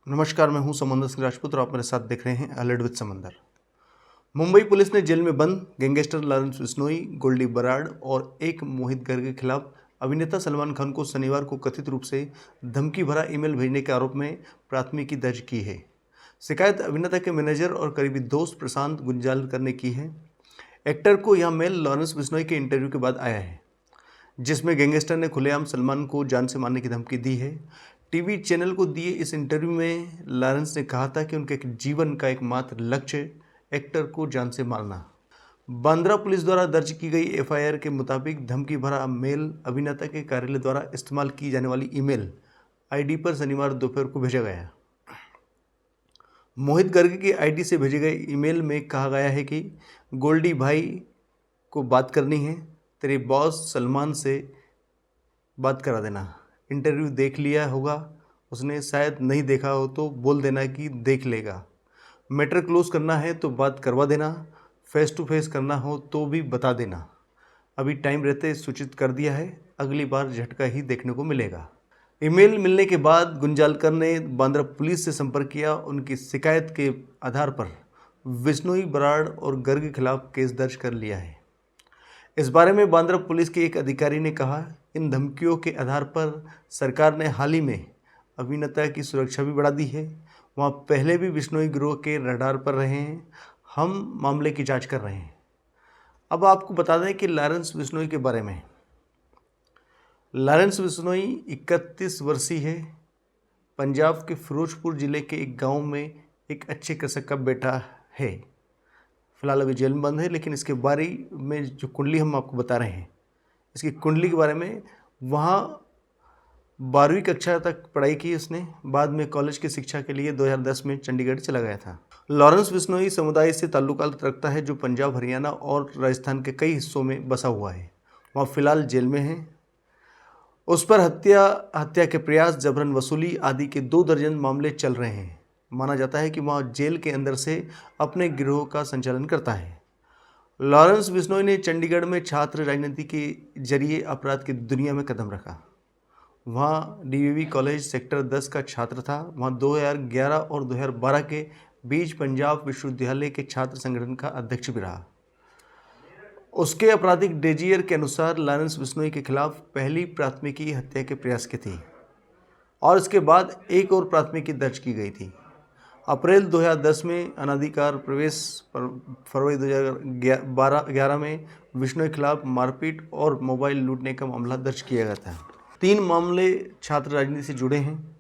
नमस्कार, मैं हूं समंदर सिंह राजपूत और आप मेरे साथ देख रहे हैं अलर्ट विद समंदर। मुंबई पुलिस ने जेल में बंद गैंगस्टर लॉरेंस बिश्नोई, गोल्डी बराड़ और एक मोहित गर्ग के खिलाफ अभिनेता सलमान खान को शनिवार को कथित रूप से धमकी भरा ईमेल भेजने के आरोप में प्राथमिकी दर्ज की है। शिकायत अभिनेता के मैनेजर और करीबी दोस्त प्रशांत गुंजालकर ने की है। एक्टर को यह मेल लॉरेंस बिश्नोई के इंटरव्यू के बाद आया है, जिसमें गैंगस्टर ने खुलेआम सलमान को जान से मारने की धमकी दी है। टीवी चैनल को दिए इस इंटरव्यू में लॉरेंस ने कहा था कि उनके जीवन का एकमात्र लक्ष्य एक्टर को जान से मारना। बांद्रा पुलिस द्वारा दर्ज की गई एफआईआर के मुताबिक धमकी भरा मेल अभिनेता के कार्यालय द्वारा इस्तेमाल की जाने वाली ईमेल आईडी पर शनिवार दोपहर को भेजा गया। मोहित गर्ग की आईडी से भेजे गए ईमेल में कहा गया है कि गोल्डी भाई को बात करनी है, तेरे बॉस सलमान से बात करा देना। इंटरव्यू देख लिया होगा उसने, शायद नहीं देखा हो तो बोल देना कि देख लेगा। मैटर क्लोज करना है तो बात करवा देना, फेस टू फेस करना हो तो भी बता देना। अभी टाइम रहते सूचित कर दिया है, अगली बार झटका ही देखने को मिलेगा। ईमेल मिलने के बाद गुंजालकर ने बांद्रा पुलिस से संपर्क किया। उनकी शिकायत के आधार पर बिश्नोई, बराड़ और गर्ग के खिलाफ केस दर्ज कर लिया है। इस बारे में बांद्रा पुलिस के एक अधिकारी ने कहा, इन धमकियों के आधार पर सरकार ने हाल ही में अभिनेता की सुरक्षा भी बढ़ा दी है। वहाँ पहले भी बिश्नोई गिरोह के रडार पर रहे हैं। हम मामले की जांच कर रहे हैं। अब आपको बता दें कि लॉरेंस बिश्नोई के बारे में। लॉरेंस बिश्नोई 31 वर्षीय है। पंजाब के फिरोजपुर जिले के एक गाँव में एक अच्छे कृषक का बेटा है। फिलहाल अभी जेल में बंद है, लेकिन इसके बारे में जो कुंडली हम आपको बता रहे हैं, इसकी कुंडली के बारे में, वहाँ 12वीं कक्षा तक पढ़ाई की उसने। बाद में कॉलेज की शिक्षा के लिए 2010 में चंडीगढ़ चला गया था। लॉरेंस बिश्नोई समुदाय से ताल्लुकात रखता है जो पंजाब, हरियाणा और राजस्थान के कई हिस्सों में बसा हुआ है। वहाँ फिलहाल जेल में है। उस पर हत्या के प्रयास, जबरन वसूली आदि के 2 दर्जन मामले चल रहे हैं। माना जाता है कि वह जेल के अंदर से अपने गिरोह का संचालन करता है। लॉरेंस बिश्नोई ने चंडीगढ़ में छात्र राजनीति के जरिए अपराध की दुनिया में कदम रखा। वहाँ डीएवी कॉलेज सेक्टर 10 का छात्र था। वहाँ 2011 और 2012 के बीच पंजाब विश्वविद्यालय के छात्र संगठन का अध्यक्ष भी रहा। उसके आपराधिक डोजियर के अनुसार लॉरेंस बिश्नोई के खिलाफ पहली प्राथमिकी हत्या के प्रयास की थी और इसके बाद एक और प्राथमिकी दर्ज की गई थी। अप्रैल 2010 में अनाधिकार प्रवेश पर फरवरी 2011 में बिश्नोई के खिलाफ मारपीट और मोबाइल लूटने का मामला दर्ज किया गया था। 3 मामले छात्र राजनीति से जुड़े हैं।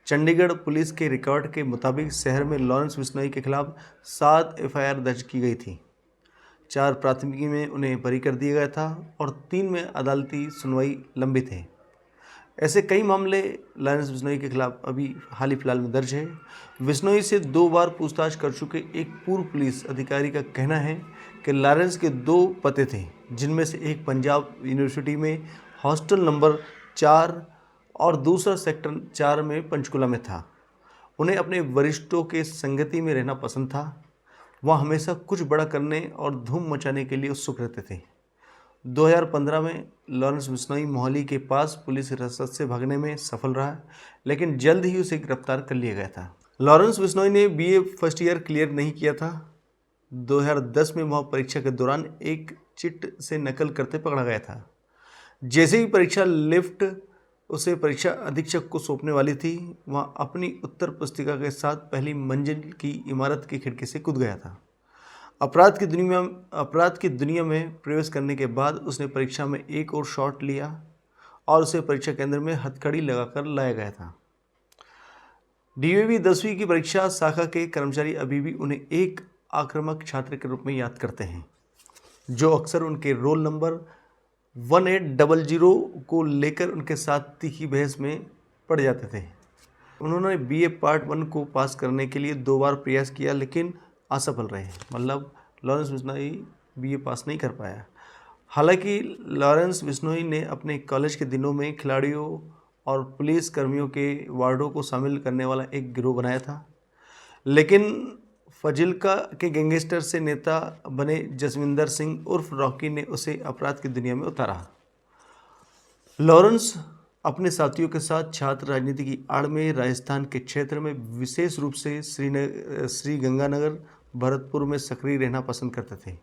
चंडीगढ़ पुलिस के रिकॉर्ड के मुताबिक शहर में लॉरेंस बिश्नोई के खिलाफ 7 एफआईआर दर्ज की गई थी। 4 प्राथमिकी में उन्हें बरी कर दिया गया था और 3 में अदालती सुनवाई लंबित है। ऐसे कई मामले लॉरेंस बिश्नोई के खिलाफ अभी हाल ही फिलहाल में दर्ज है। बिश्नोई से 2 बार पूछताछ कर चुके एक पूर्व पुलिस अधिकारी का कहना है कि लॉरेंस के 2 पते थे, जिनमें से एक पंजाब यूनिवर्सिटी में हॉस्टल नंबर 4 और दूसरा सेक्टर 4 में पंचकुला में था। उन्हें अपने वरिष्ठों के संगति में रहना पसंद था। वह हमेशा कुछ बड़ा करने और धूम मचाने के लिए उत्सुक रहते थे। 2015 में लॉरेंस बिश्नोई मोहाली के पास पुलिस हिरासत से भागने में सफल रहा, लेकिन जल्द ही उसे गिरफ्तार कर लिया गया था। लॉरेंस बिश्नोई ने बीए फर्स्ट ईयर क्लियर नहीं किया था। 2010 में वह परीक्षा के दौरान एक चिट से नकल करते पकड़ा गया था। जैसे ही परीक्षा लिफ्ट उसे परीक्षा अधीक्षक को सौंपने वाली थी, वह अपनी उत्तर पुस्तिका के साथ पहली मंजिल की इमारत की खिड़की से कूद गया था। अपराध की दुनिया में प्रवेश करने के बाद उसने परीक्षा में एक और शॉट लिया और उसे परीक्षा केंद्र में हथकड़ी लगाकर लाया गया था। डीएवी 10वीं की परीक्षा शाखा के कर्मचारी अभी भी उन्हें एक आक्रामक छात्र के रूप में याद करते हैं, जो अक्सर उनके रोल नंबर 1800 को लेकर उनके साथ तीखी बहस में पड़ जाते थे। उन्होंने बीए पार्ट 1 को पास करने के लिए 2 बार प्रयास किया, लेकिन असफल रहे। मतलब लॉरेंस बिश्नोई बीए पास नहीं कर पाया। हालांकि लॉरेंस बिश्नोई ने अपने कॉलेज के दिनों में खिलाड़ियों और पुलिस कर्मियों के वार्डों को शामिल करने वाला एक गिरोह बनाया था, लेकिन फजिल्का के गैंगस्टर से नेता बने जसविंदर सिंह उर्फ रॉकी ने उसे अपराध की दुनिया में उतारा। लॉरेंस अपने साथियों के साथ छात्र राजनीति की आड़ में राजस्थान के क्षेत्र में विशेष रूप से श्री गंगानगर, भरतपुर में सक्रिय रहना पसंद करते थे।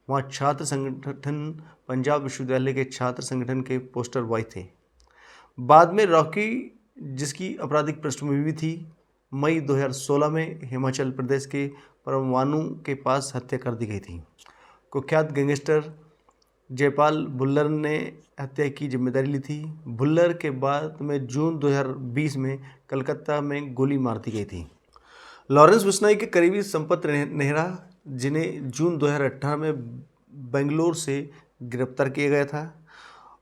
वहाँ छात्र संगठन पंजाब विश्वविद्यालय के छात्र संगठन के पोस्टर बॉय थे। बाद में रॉकी, जिसकी आपराधिक पृष्ठभूमि थी, मई 2016 में हिमाचल प्रदेश के परवाणू के पास हत्या कर दी गई थी। कुख्यात गैंगस्टर जयपाल भुल्लर ने हत्या की जिम्मेदारी ली थी। भुल्लर के बाद में जून 2020 में कलकत्ता में गोली मार दी गई थी। लॉरेंस बिश्नोई के करीबी संपत नेहरा, जिन्हें जून 2018 में बेंगलोर से गिरफ्तार किया गया था,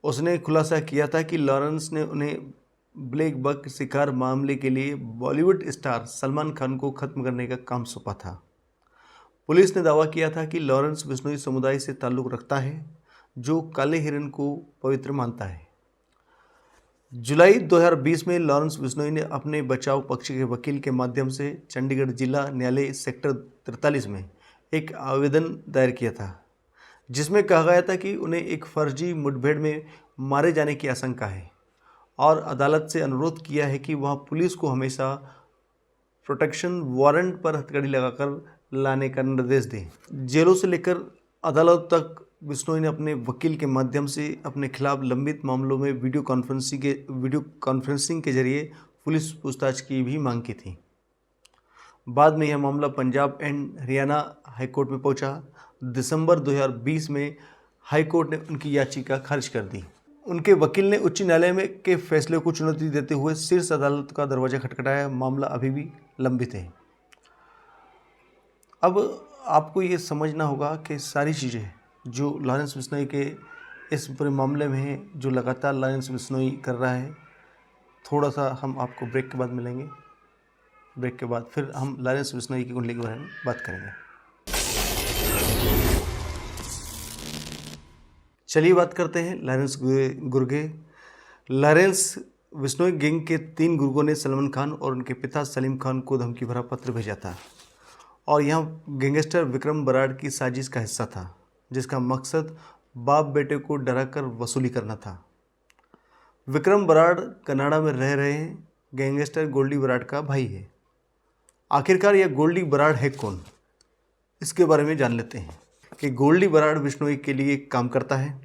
उसने खुलासा किया था कि लॉरेंस ने उन्हें ब्लैक बक शिकार मामले के लिए बॉलीवुड स्टार सलमान खान को खत्म करने का काम सौंपा था। पुलिस ने दावा किया था कि लॉरेंस बिश्नोई समुदाय से ताल्लुक़ रखता है जो काले हिरन को पवित्र मानता है। जुलाई 2020 में लॉरेंस बिश्नोई ने अपने बचाव पक्ष के वकील के माध्यम से चंडीगढ़ जिला न्यायालय सेक्टर 43 में एक आवेदन दायर किया था, जिसमें कहा गया था कि उन्हें एक फर्जी मुठभेड़ में मारे जाने की आशंका है और अदालत से अनुरोध किया है कि वह पुलिस को हमेशा प्रोटेक्शन वारंट पर हथकड़ी लगाकर लाने का निर्देश दें। जेलों से लेकर अदालत तक बिश्नोई ने अपने वकील के माध्यम से अपने खिलाफ लंबित मामलों में वीडियो कॉन्फ्रेंसिंग के जरिए पुलिस पूछताछ की भी मांग की थी। बाद में यह मामला पंजाब एंड हरियाणा हाईकोर्ट में पहुंचा। दिसंबर 2020 में हाईकोर्ट ने उनकी याचिका खारिज कर दी। उनके वकील ने उच्च न्यायालय में के फैसले को चुनौती देते हुए शीर्ष अदालत का दरवाजा खटखटाया। मामला अभी भी लंबित है। अब आपको ये समझना होगा कि सारी चीज़ें जो लॉरेंस बिश्नोई के इस पूरे मामले में है, जो लगातार लॉरेंस बिश्नोई कर रहा है, थोड़ा सा हम आपको ब्रेक के बाद मिलेंगे। ब्रेक के बाद फिर हम लॉरेंस बिश्नोई की कुंडली के बारे में बात करेंगे। चलिए बात करते हैं लॉरेंस गुर्गे। लॉरेंस बिश्नोई गैंग के 3 गुर्गों ने सलमान खान और उनके पिता सलीम खान को धमकी भरा पत्र भेजा था और यहाँ गैंगस्टर विक्रम बराड़ की साजिश का हिस्सा था, जिसका मकसद बाप बेटे को डराकर वसूली करना था। विक्रम बराड़ कनाडा में रह रहे गैंगस्टर गोल्डी बराड़ का भाई है। आखिरकार यह गोल्डी बराड़ है कौन, इसके बारे में जान लेते हैं कि गोल्डी बराड़ बिश्नोई के लिए काम करता है।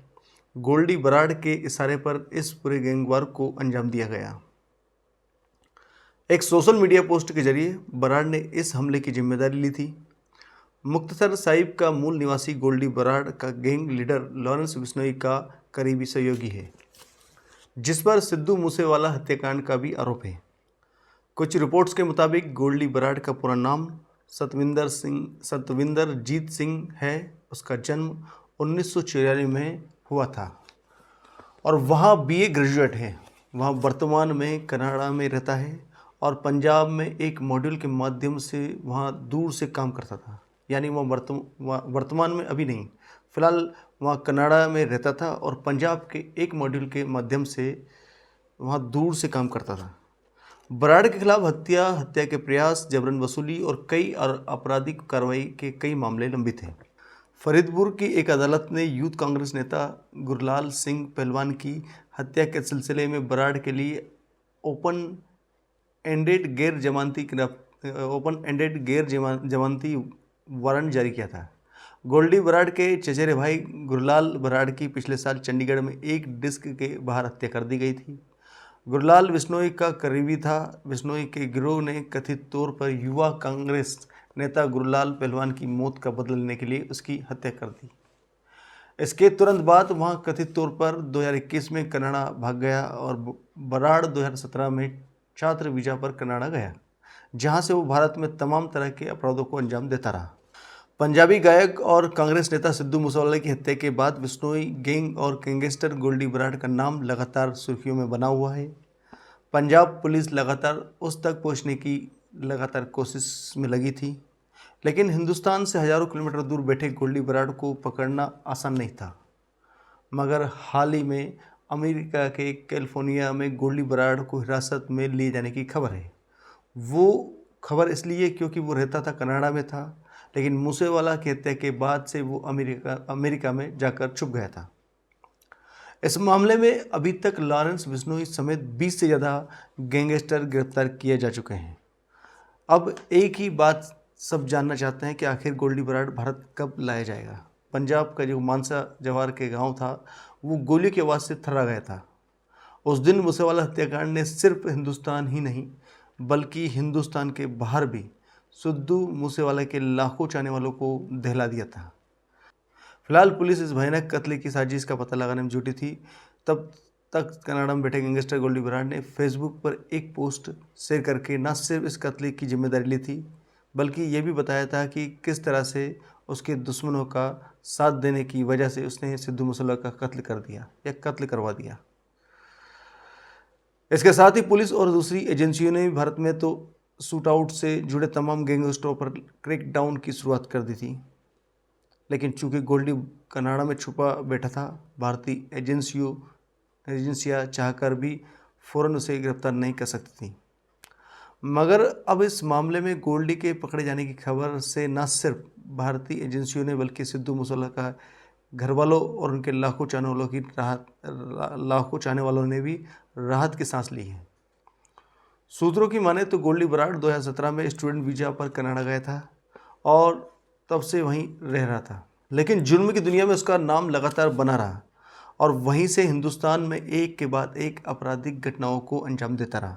गोल्डी बराड़ के इशारे पर इस पूरे गैंगवार को अंजाम दिया गया। एक सोशल मीडिया पोस्ट के जरिए बराड़ ने इस हमले की जिम्मेदारी ली थी। मुक्तसर साहिब का मूल निवासी गोल्डी बराड़ का गैंग लीडर लॉरेंस बिश्नोई का करीबी सहयोगी है, जिस पर सिद्धू मूसेवाला हत्याकांड का भी आरोप है। कुछ रिपोर्ट्स के मुताबिक गोल्डी बराड़ का पूरा नाम सतविंदरजीत सिंह है। उसका जन्म 1994 में हुआ था और वहाँ BA ग्रेजुएट है। वहाँ वर्तमान में कनाडा में रहता है और पंजाब में एक मॉड्यूल के माध्यम से वहाँ दूर से काम करता था। यानी वह वर्तमान में अभी नहीं, फिलहाल वहाँ कनाडा में रहता था और पंजाब के एक मॉड्यूल के माध्यम से वहाँ दूर से काम करता था। बराड़ के खिलाफ हत्या के प्रयास, जबरन वसूली और कई आपराधिक कार्रवाई के कई मामले लंबित हैं। फरीदपुर की एक अदालत ने यूथ कांग्रेस नेता गुरलाल सिंह पहलवान की हत्या के सिलसिले में बराड़ के लिए ओपन एंडेड गैर जमानती वारंट जारी किया था। गोल्डी बराड़ के चचेरे भाई गुरलाल बराड़ की पिछले साल चंडीगढ़ में एक डिस्क के बाहर हत्या कर दी गई थी। गुरलाल बिश्नोई का करीबी था। बिश्नोई के गिरोह ने कथित तौर पर युवा कांग्रेस नेता गुरलाल पहलवान की मौत का बदला लेने के लिए उसकी हत्या कर दी। इसके तुरंत बाद वहाँ कथित तौर पर 2021 में कनाडा भाग गया और बराड़ 2017 में छात्र वीजा पर कनाडा गया, जहाँ से वो भारत में तमाम तरह के अपराधों को अंजाम देता रहा। पंजाबी गायक और कांग्रेस नेता सिद्धू मूसेवाला की हत्या के बाद बिश्नोई गैंग और गैंगस्टर गोल्डी बराड़ का नाम लगातार सुर्खियों में बना हुआ है। पंजाब पुलिस लगातार उस तक पहुंचने की लगातार कोशिश में लगी थी, लेकिन हिंदुस्तान से हज़ारों किलोमीटर दूर बैठे गोल्डी बराड़ को पकड़ना आसान नहीं था। मगर हाल ही में अमेरिका के कैलिफोर्निया में गोल्डी बराड़ को हिरासत में लिए जाने की खबर है। वो खबर इसलिए क्योंकि वो रहता था कनाडा में था, लेकिन मूसेवाला की हत्या के बाद से वो अमेरिका में जाकर छुप गया था। इस मामले में अभी तक लॉरेंस बिश्नोई समेत 20 से ज़्यादा गैंगस्टर गिरफ्तार किए जा चुके हैं। अब एक ही बात सब जानना चाहते हैं कि आखिर गोल्डी बराड़ भारत कब लाया जाएगा। पंजाब का जो मानसा जवार के गांव था वो गोली की आवाज़ से थर्रा गया था। उस दिन मूसेवाला हत्याकांड ने सिर्फ हिंदुस्तान ही नहीं बल्कि हिंदुस्तान के बाहर भी सिद्धू मूसेवाला के लाखों चाहने वालों को दहला दिया था। फिलहाल पुलिस इस भयानक कत्ल की साजिश का पता लगाने में जुटी थी। तब तक कनाडा में बैठे गैंगस्टर गोल्डी बराड़ ने फेसबुक पर एक पोस्ट शेयर करके न सिर्फ इस कत्ल की जिम्मेदारी ली थी बल्कि ये भी बताया था कि किस तरह से उसके दुश्मनों का साथ देने की वजह से उसने सिद्धू मूसेवाला का कत्ल कर दिया या कत्ल करवा दिया। इसके साथ ही पुलिस और दूसरी एजेंसियों ने भी भारत में तो शूट आउट से जुड़े तमाम गैंगस्टरों पर क्रैकडाउन की शुरुआत कर दी थी, लेकिन चूंकि गोल्डी कनाडा में छुपा बैठा था, भारतीय एजेंसियां चाहकर भी फ़ौरन उसे गिरफ्तार नहीं कर सकती थी। मगर अब इस मामले में गोल्डी के पकड़े जाने की खबर से न सिर्फ भारतीय एजेंसियों ने बल्कि सिद्धू मूसेवाला का घर वालों और उनके लाखों चाहने वालों ने भी राहत की सांस ली है। सूत्रों की माने तो गोल्डी बराड़ 2017 में स्टूडेंट वीज़ा पर कनाडा गया था और तब से वहीं रह रहा था, लेकिन जुर्म की दुनिया में उसका नाम लगातार बना रहा और वहीं से हिंदुस्तान में एक के बाद एक आपराधिक घटनाओं को अंजाम देता रहा।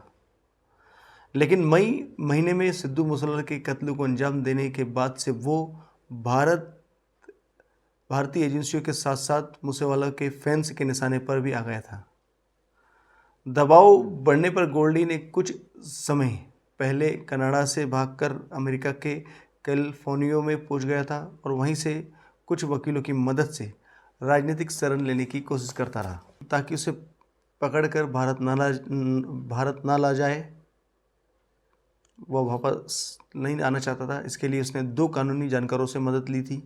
लेकिन मई महीने में सिद्धू मूसेवाला के कत्ल को अंजाम देने के बाद से वो भारतीय एजेंसियों के साथ साथ मूसेवाला के फैंस के निशाने पर भी आ गया था। दबाव बढ़ने पर गोल्डी ने कुछ समय पहले कनाडा से भागकर अमेरिका के कैलिफोर्निया में पहुंच गया था और वहीं से कुछ वकीलों की मदद से राजनीतिक शरण लेने की कोशिश करता रहा ताकि उसे पकड़कर भारत ना ला जाए। वह वापस नहीं आना चाहता था। इसके लिए उसने 2 कानूनी जानकारों से मदद ली थी,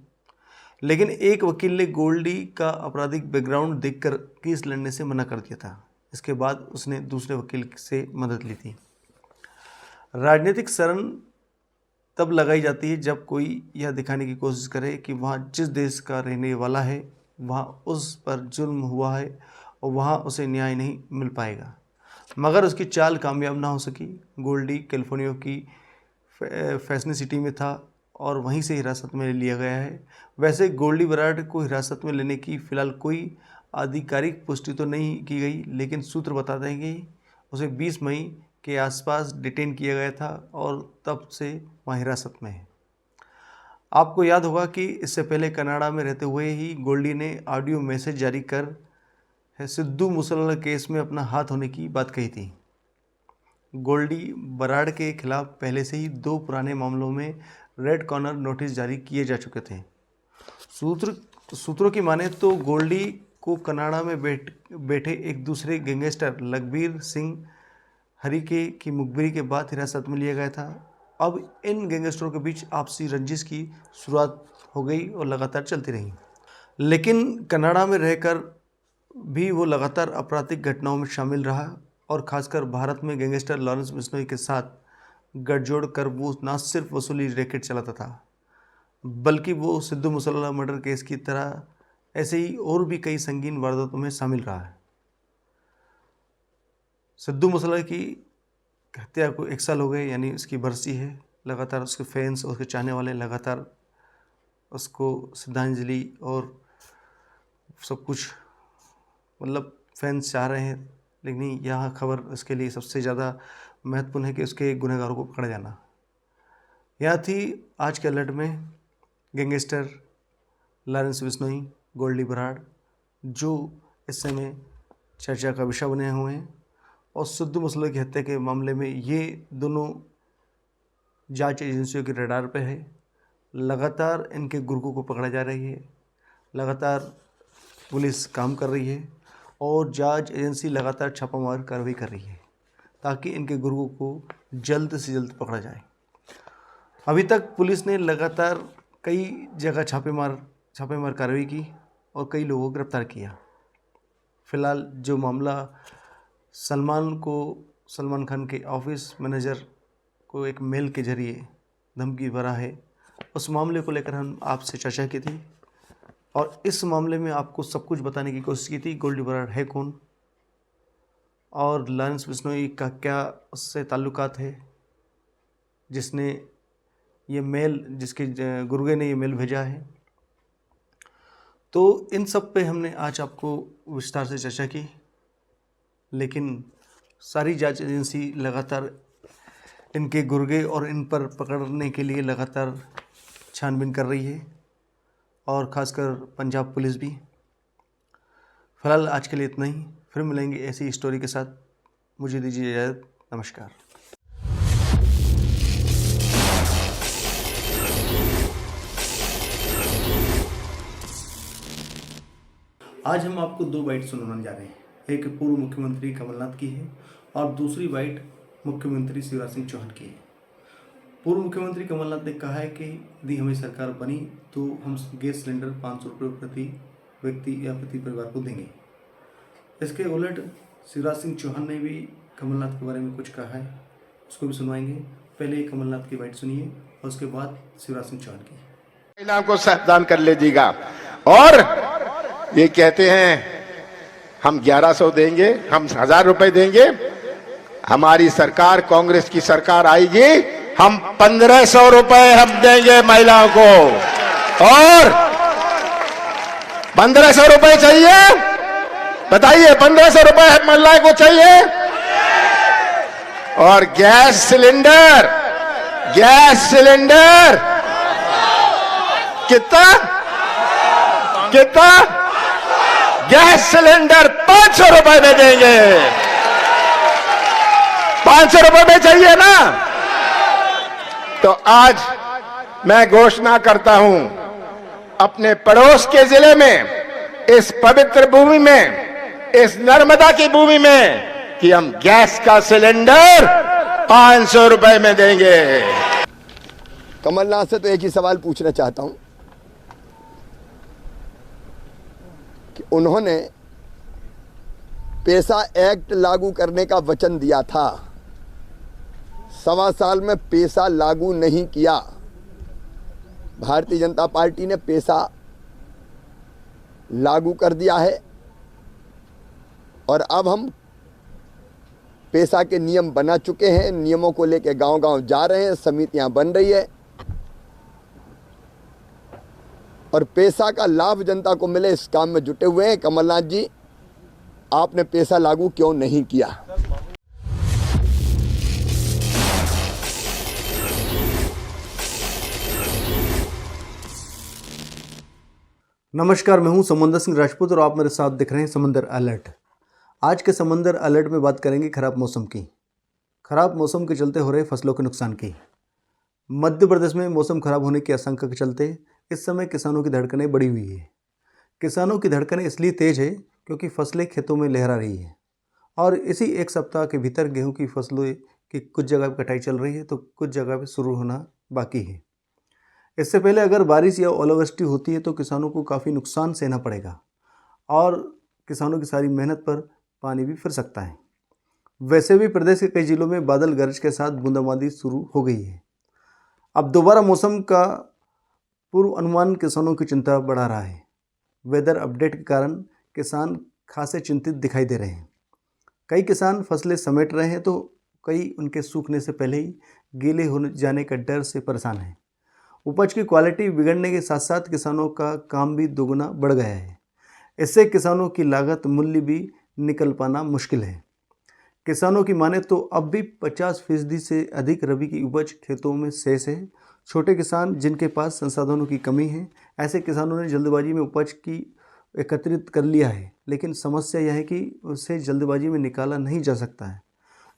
लेकिन एक वकील ने गोल्डी का आपराधिक बैकग्राउंड देखकर केस लड़ने से मना कर दिया था। इसके बाद उसने दूसरे वकील से मदद ली थी। राजनीतिक शरण तब लगाई जाती है जब कोई यह दिखाने की कोशिश करे कि वहाँ जिस देश का रहने वाला है वहाँ उस पर जुल्म हुआ है और वहाँ उसे न्याय नहीं मिल पाएगा। मगर उसकी चाल कामयाब ना हो सकी। गोल्डी कैलिफोर्निया की फैशन सिटी में था और वहीं से हिरासत में लिया गया है। वैसे गोल्डी बराड़ को हिरासत में लेने की फ़िलहाल कोई आधिकारिक पुष्टि तो नहीं की गई, लेकिन सूत्र बताते हैं कि उसे 20 मई के आसपास डिटेन किया गया था और तब से वहाँ हिरासत में है। आपको याद होगा कि इससे पहले कनाडा में रहते हुए ही गोल्डी ने ऑडियो मैसेज जारी कर सिद्धू मूसेवाला केस में अपना हाथ होने की बात कही थी। गोल्डी बराड़ के खिलाफ पहले से ही 2 पुराने मामलों में रेड कॉर्नर नोटिस जारी किए जा चुके थे। सूत्रों की माने तो गोल्डी को कनाडा में बैठे एक दूसरे गैंगस्टर लखबीर सिंह हरीके की मुखबिरी के बाद हिरासत में लिया गया था। अब इन गैंगस्टरों के बीच आपसी रंजिश की शुरुआत हो गई और लगातार चलती रही, लेकिन कनाडा में रहकर भी वो लगातार आपराधिक घटनाओं में शामिल रहा और खासकर भारत में गैंगस्टर लॉरेंस बिश्नोई के साथ गठजोड़ कर वो न सिर्फ वसूली रैकेट चलाता था बल्कि वो सिद्धू मूसेवाला मर्डर केस की तरह ऐसे ही और भी कई संगीन वारदातों में शामिल रहा है। सिद्धू मूसेवाला की हत्या को 1 साल हो गए, यानी उसकी बरसी है। लगातार उसके फैंस और उसके चाहने वाले लगातार उसको श्रद्धांजलि और सब कुछ मतलब फैंस चाह रहे हैं, लेकिन यहाँ खबर इसके लिए सबसे ज़्यादा महत्वपूर्ण है कि उसके गुनहगारों को पकड़ा जाना। यह थी आज के अलर्ट में गैंगस्टर लॉरेंस बिश्नोई, गोल्डी बराड़, जो इस समय चर्चा का विषय बने हुए हैं और सिद्धू मूसेवाला की हत्या के मामले में ये दोनों जांच एजेंसियों के रडार पे है। लगातार इनके गुर्गों को पकड़ा जा रही है, लगातार पुलिस काम कर रही है और जांच एजेंसी लगातार छापामार कार्रवाई कर रही है ताकि इनके गुर्गों को जल्द से जल्द पकड़ा जाए। अभी तक पुलिस ने लगातार कई जगह छापेमार कार्रवाई की और कई लोगों को गिरफ्तार किया। फिलहाल जो मामला सलमान खान के ऑफिस मैनेजर को एक मेल के जरिए धमकी भरा है, उस मामले को लेकर हम आपसे चर्चा की थी। और इस मामले में आपको सब कुछ बताने की कोशिश की थी। गोल्डी बराड़ है कौन और लॉरेंस बिश्नोई का क्या उससे ताल्लुकात है, जिसने ये मेल, जिसके गुर्गे ने ये मेल भेजा है। तो इन सब पे हमने आज आपको विस्तार से चर्चा की, लेकिन सारी जांच एजेंसी लगातार इनके गुर्गे और इन पर पकड़ने के लिए लगातार छानबीन कर रही है, और ख़ासकर पंजाब पुलिस भी। फ़िलहाल आज के लिए इतना ही, फिर मिलेंगे ऐसी स्टोरी के साथ। मुझे दीजिए इजाज़त, नमस्कार। आज हम आपको दो बाइट सुनाने जा रहे हैं। एक पूर्व मुख्यमंत्री कमलनाथ की है और दूसरी बाइट मुख्यमंत्री शिवराज सिंह चौहान की है। पूर्व मुख्यमंत्री कमलनाथ ने कहा है कि यदि हमें सरकार बनी तो हम गैस सिलेंडर 500 रुपये प्रति व्यक्ति या प्रति परिवार को देंगे। इसके उलट शिवराज सिंह चौहान ने भी कमलनाथ के बारे में कुछ कहा है, उसको भी सुनवाएंगे। पहले कमलनाथ की बाइट सुनिए और उसके बाद शिवराज सिंह चौहान की। महिलाओं को सावधान कर लीजिएगा। और ये कहते हैं हम 1100 देंगे, हम 1000 रुपए देंगे। हमारी सरकार, कांग्रेस की सरकार आएगी, हम 1500 रुपए हम देंगे महिलाओं को। और 1500 रुपए चाहिए, बताइए 1500 रुपए महिलाओं को चाहिए। और गैस सिलेंडर कितना गैस सिलेंडर 500 रुपए में देंगे। 500 रुपए में चाहिए ना। तो आज मैं घोषणा करता हूं अपने पड़ोस के जिले में, इस पवित्र भूमि में, इस नर्मदा की भूमि में, कि हम गैस का सिलेंडर 500 रुपए में देंगे। कमलनाथ से तो एक ही सवाल पूछना चाहता हूं कि उन्होंने पैसा एक्ट लागू करने का वचन दिया था, 1.25 साल में पैसा लागू नहीं किया। भारतीय जनता पार्टी ने पैसा लागू कर दिया है और अब हम पैसा के नियम बना चुके हैं। नियमों को लेकर गांव-गांव जा रहे हैं, समितियां बन रही है और पैसा का लाभ जनता को मिले इस काम में जुटे हुए हैं। कमलनाथ जी, आपने पैसा लागू क्यों नहीं किया? नमस्कार, मैं हूं समंदर सिंह राजपूत और आप मेरे साथ दिख रहे हैं समंदर अलर्ट। आज के समंदर अलर्ट में बात करेंगे खराब मौसम की। खराब मौसम के चलते हो रहे फसलों के नुकसान की। मध्य प्रदेश में मौसम खराब होने की आशंका के चलते इस समय किसानों की धड़कनें बढ़ी हुई है। किसानों की धड़कनें इसलिए तेज है क्योंकि फसलें खेतों में लहरा रही है और इसी एक सप्ताह के भीतर गेहूं की फसलों की कुछ जगह पर कटाई चल रही है तो कुछ जगह पर शुरू होना बाकी है। इससे पहले अगर बारिश या ओलावृष्टि होती है तो किसानों को काफ़ी नुकसान सहना पड़ेगा और किसानों की सारी मेहनत पर पानी भी फिर सकता है। वैसे भी प्रदेश के कई जिलों में बादल गरज के साथ बूंदाबांदी शुरू हो गई है। अब दोबारा मौसम का पूर्व अनुमान किसानों की चिंता बढ़ा रहा है। वेदर अपडेट के कारण किसान खासे चिंतित दिखाई दे रहे हैं। कई किसान फसलें समेट रहे हैं तो कई उनके सूखने से पहले ही गीले हो जाने का डर से परेशान हैं। उपज की क्वालिटी बिगड़ने के साथ साथ किसानों का काम भी दोगुना बढ़ गया है। इससे किसानों की लागत मूल्य भी निकल पाना मुश्किल है। किसानों की माने तो अब भी 50% से अधिक रबी की उपज खेतों में शेष है। छोटे किसान जिनके पास संसाधनों की कमी है, ऐसे किसानों ने जल्दबाजी में उपज की एकत्रित कर लिया है, लेकिन समस्या यह है कि उसे जल्दबाजी में निकाला नहीं जा सकता है।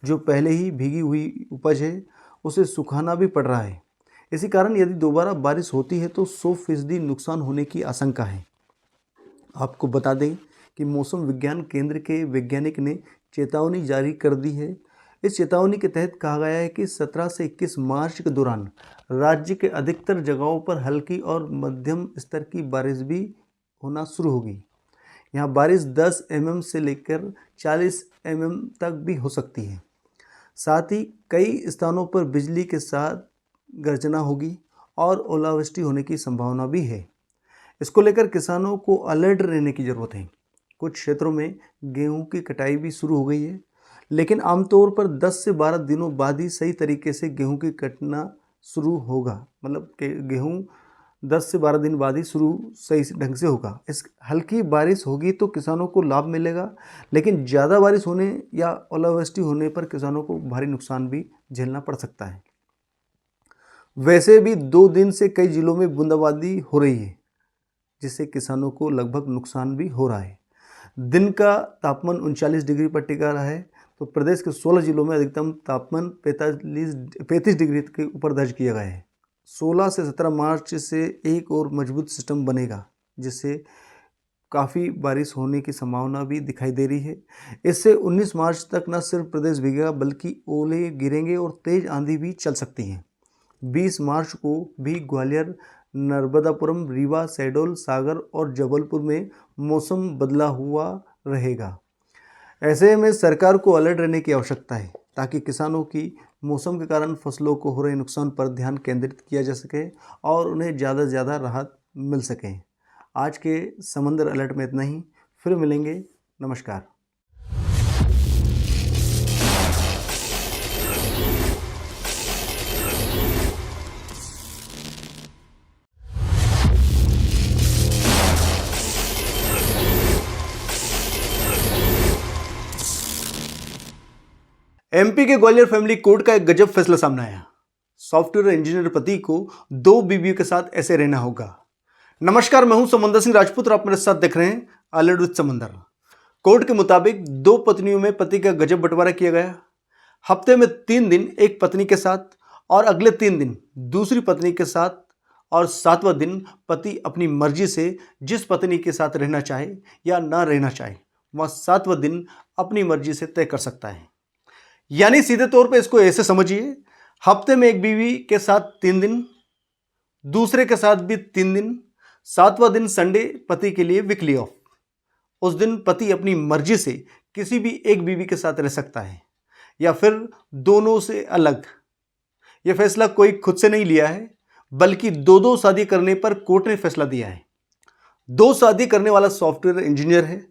जो पहले ही भीगी हुई उपज है उसे सुखाना भी पड़ रहा है। इसी कारण यदि दोबारा बारिश होती है तो 100% नुकसान होने की आशंका है। आपको बता दें कि मौसम विज्ञान केंद्र के वैज्ञानिक ने चेतावनी जारी कर दी है। इस चेतावनी के तहत कहा गया है कि 17 से 21 मार्च के दौरान राज्य के अधिकतर जगहों पर हल्की और मध्यम स्तर की बारिश भी होना शुरू होगी। यहाँ बारिश 10 mm से लेकर 40 mm तक भी हो सकती है। साथ ही कई स्थानों पर बिजली के साथ गर्जना होगी और ओलावृष्टि होने की संभावना भी है। इसको लेकर किसानों को अलर्ट रहने की ज़रूरत है। कुछ क्षेत्रों में गेहूं की कटाई भी शुरू हो गई है, लेकिन आमतौर पर 10 से 12 दिनों बाद ही सही तरीके से गेहूं की कटना शुरू होगा। मतलब कि गेहूं 10 से 12 दिन बाद ही शुरू सही ढंग से होगा। इस हल्की बारिश होगी तो किसानों को लाभ मिलेगा, लेकिन ज़्यादा बारिश होने या ओलावृष्टि होने पर किसानों को भारी नुकसान भी झेलना पड़ सकता है। वैसे भी 2 दिन से कई जिलों में बूंदाबांदी हो रही है, जिससे किसानों को लगभग नुकसान भी हो रहा है। दिन का तापमान 39 डिग्री पर टिका रहा है, तो प्रदेश के 16 जिलों में अधिकतम तापमान 35 डिग्री के ऊपर दर्ज किया गया है। 16 से 17 मार्च से एक और मजबूत सिस्टम बनेगा, जिससे काफ़ी बारिश होने की संभावना भी दिखाई दे रही है। इससे 19 मार्च तक न सिर्फ प्रदेश भीगेगा, बल्कि ओले गिरेंगे और तेज आंधी भी चल सकती हैं। 20 मार्च को भी ग्वालियर, नर्मदापुरम, रीवा, शहडोल, सागर और जबलपुर में मौसम बदला हुआ रहेगा। ऐसे में सरकार को अलर्ट रहने की आवश्यकता है, ताकि किसानों की मौसम के कारण फसलों को हो रहे नुकसान पर ध्यान केंद्रित किया जा सके और उन्हें ज़्यादा से ज़्यादा राहत मिल सके। आज के समंदर अलर्ट में इतना ही। फिर मिलेंगे। नमस्कार। एमपी के ग्वालियर फैमिली कोर्ट का एक गजब फैसला सामने आया। सॉफ्टवेयर इंजीनियर पति को 2 बीवियों के साथ ऐसे रहना होगा। नमस्कार, मैं हूं समंदर सिंह राजपूत और आप मेरे साथ देख रहे हैं अलर्ट विद समंदर। कोर्ट के मुताबिक 2 पत्नियों में पति का गजब बंटवारा किया गया। हफ्ते में 3 दिन एक पत्नी के साथ और अगले 3 दिन दूसरी पत्नी के साथ, और 7वां दिन पति अपनी मर्जी से जिस पत्नी के साथ रहना चाहे या ना रहना चाहे, वह 7वां दिन अपनी मर्जी से तय कर सकता है। यानी सीधे तौर पे इसको ऐसे समझिए, हफ्ते में एक बीवी के साथ 3 दिन, दूसरे के साथ भी 3 दिन, 7वां दिन संडे पति के लिए वीकली ऑफ। उस दिन पति अपनी मर्जी से किसी भी एक बीवी के साथ रह सकता है या फिर दोनों से अलग। यह फैसला कोई खुद से नहीं लिया है, बल्कि 2 शादी करने पर कोर्ट ने फैसला दिया है। 2 शादी करने वाला सॉफ्टवेयर इंजीनियर है,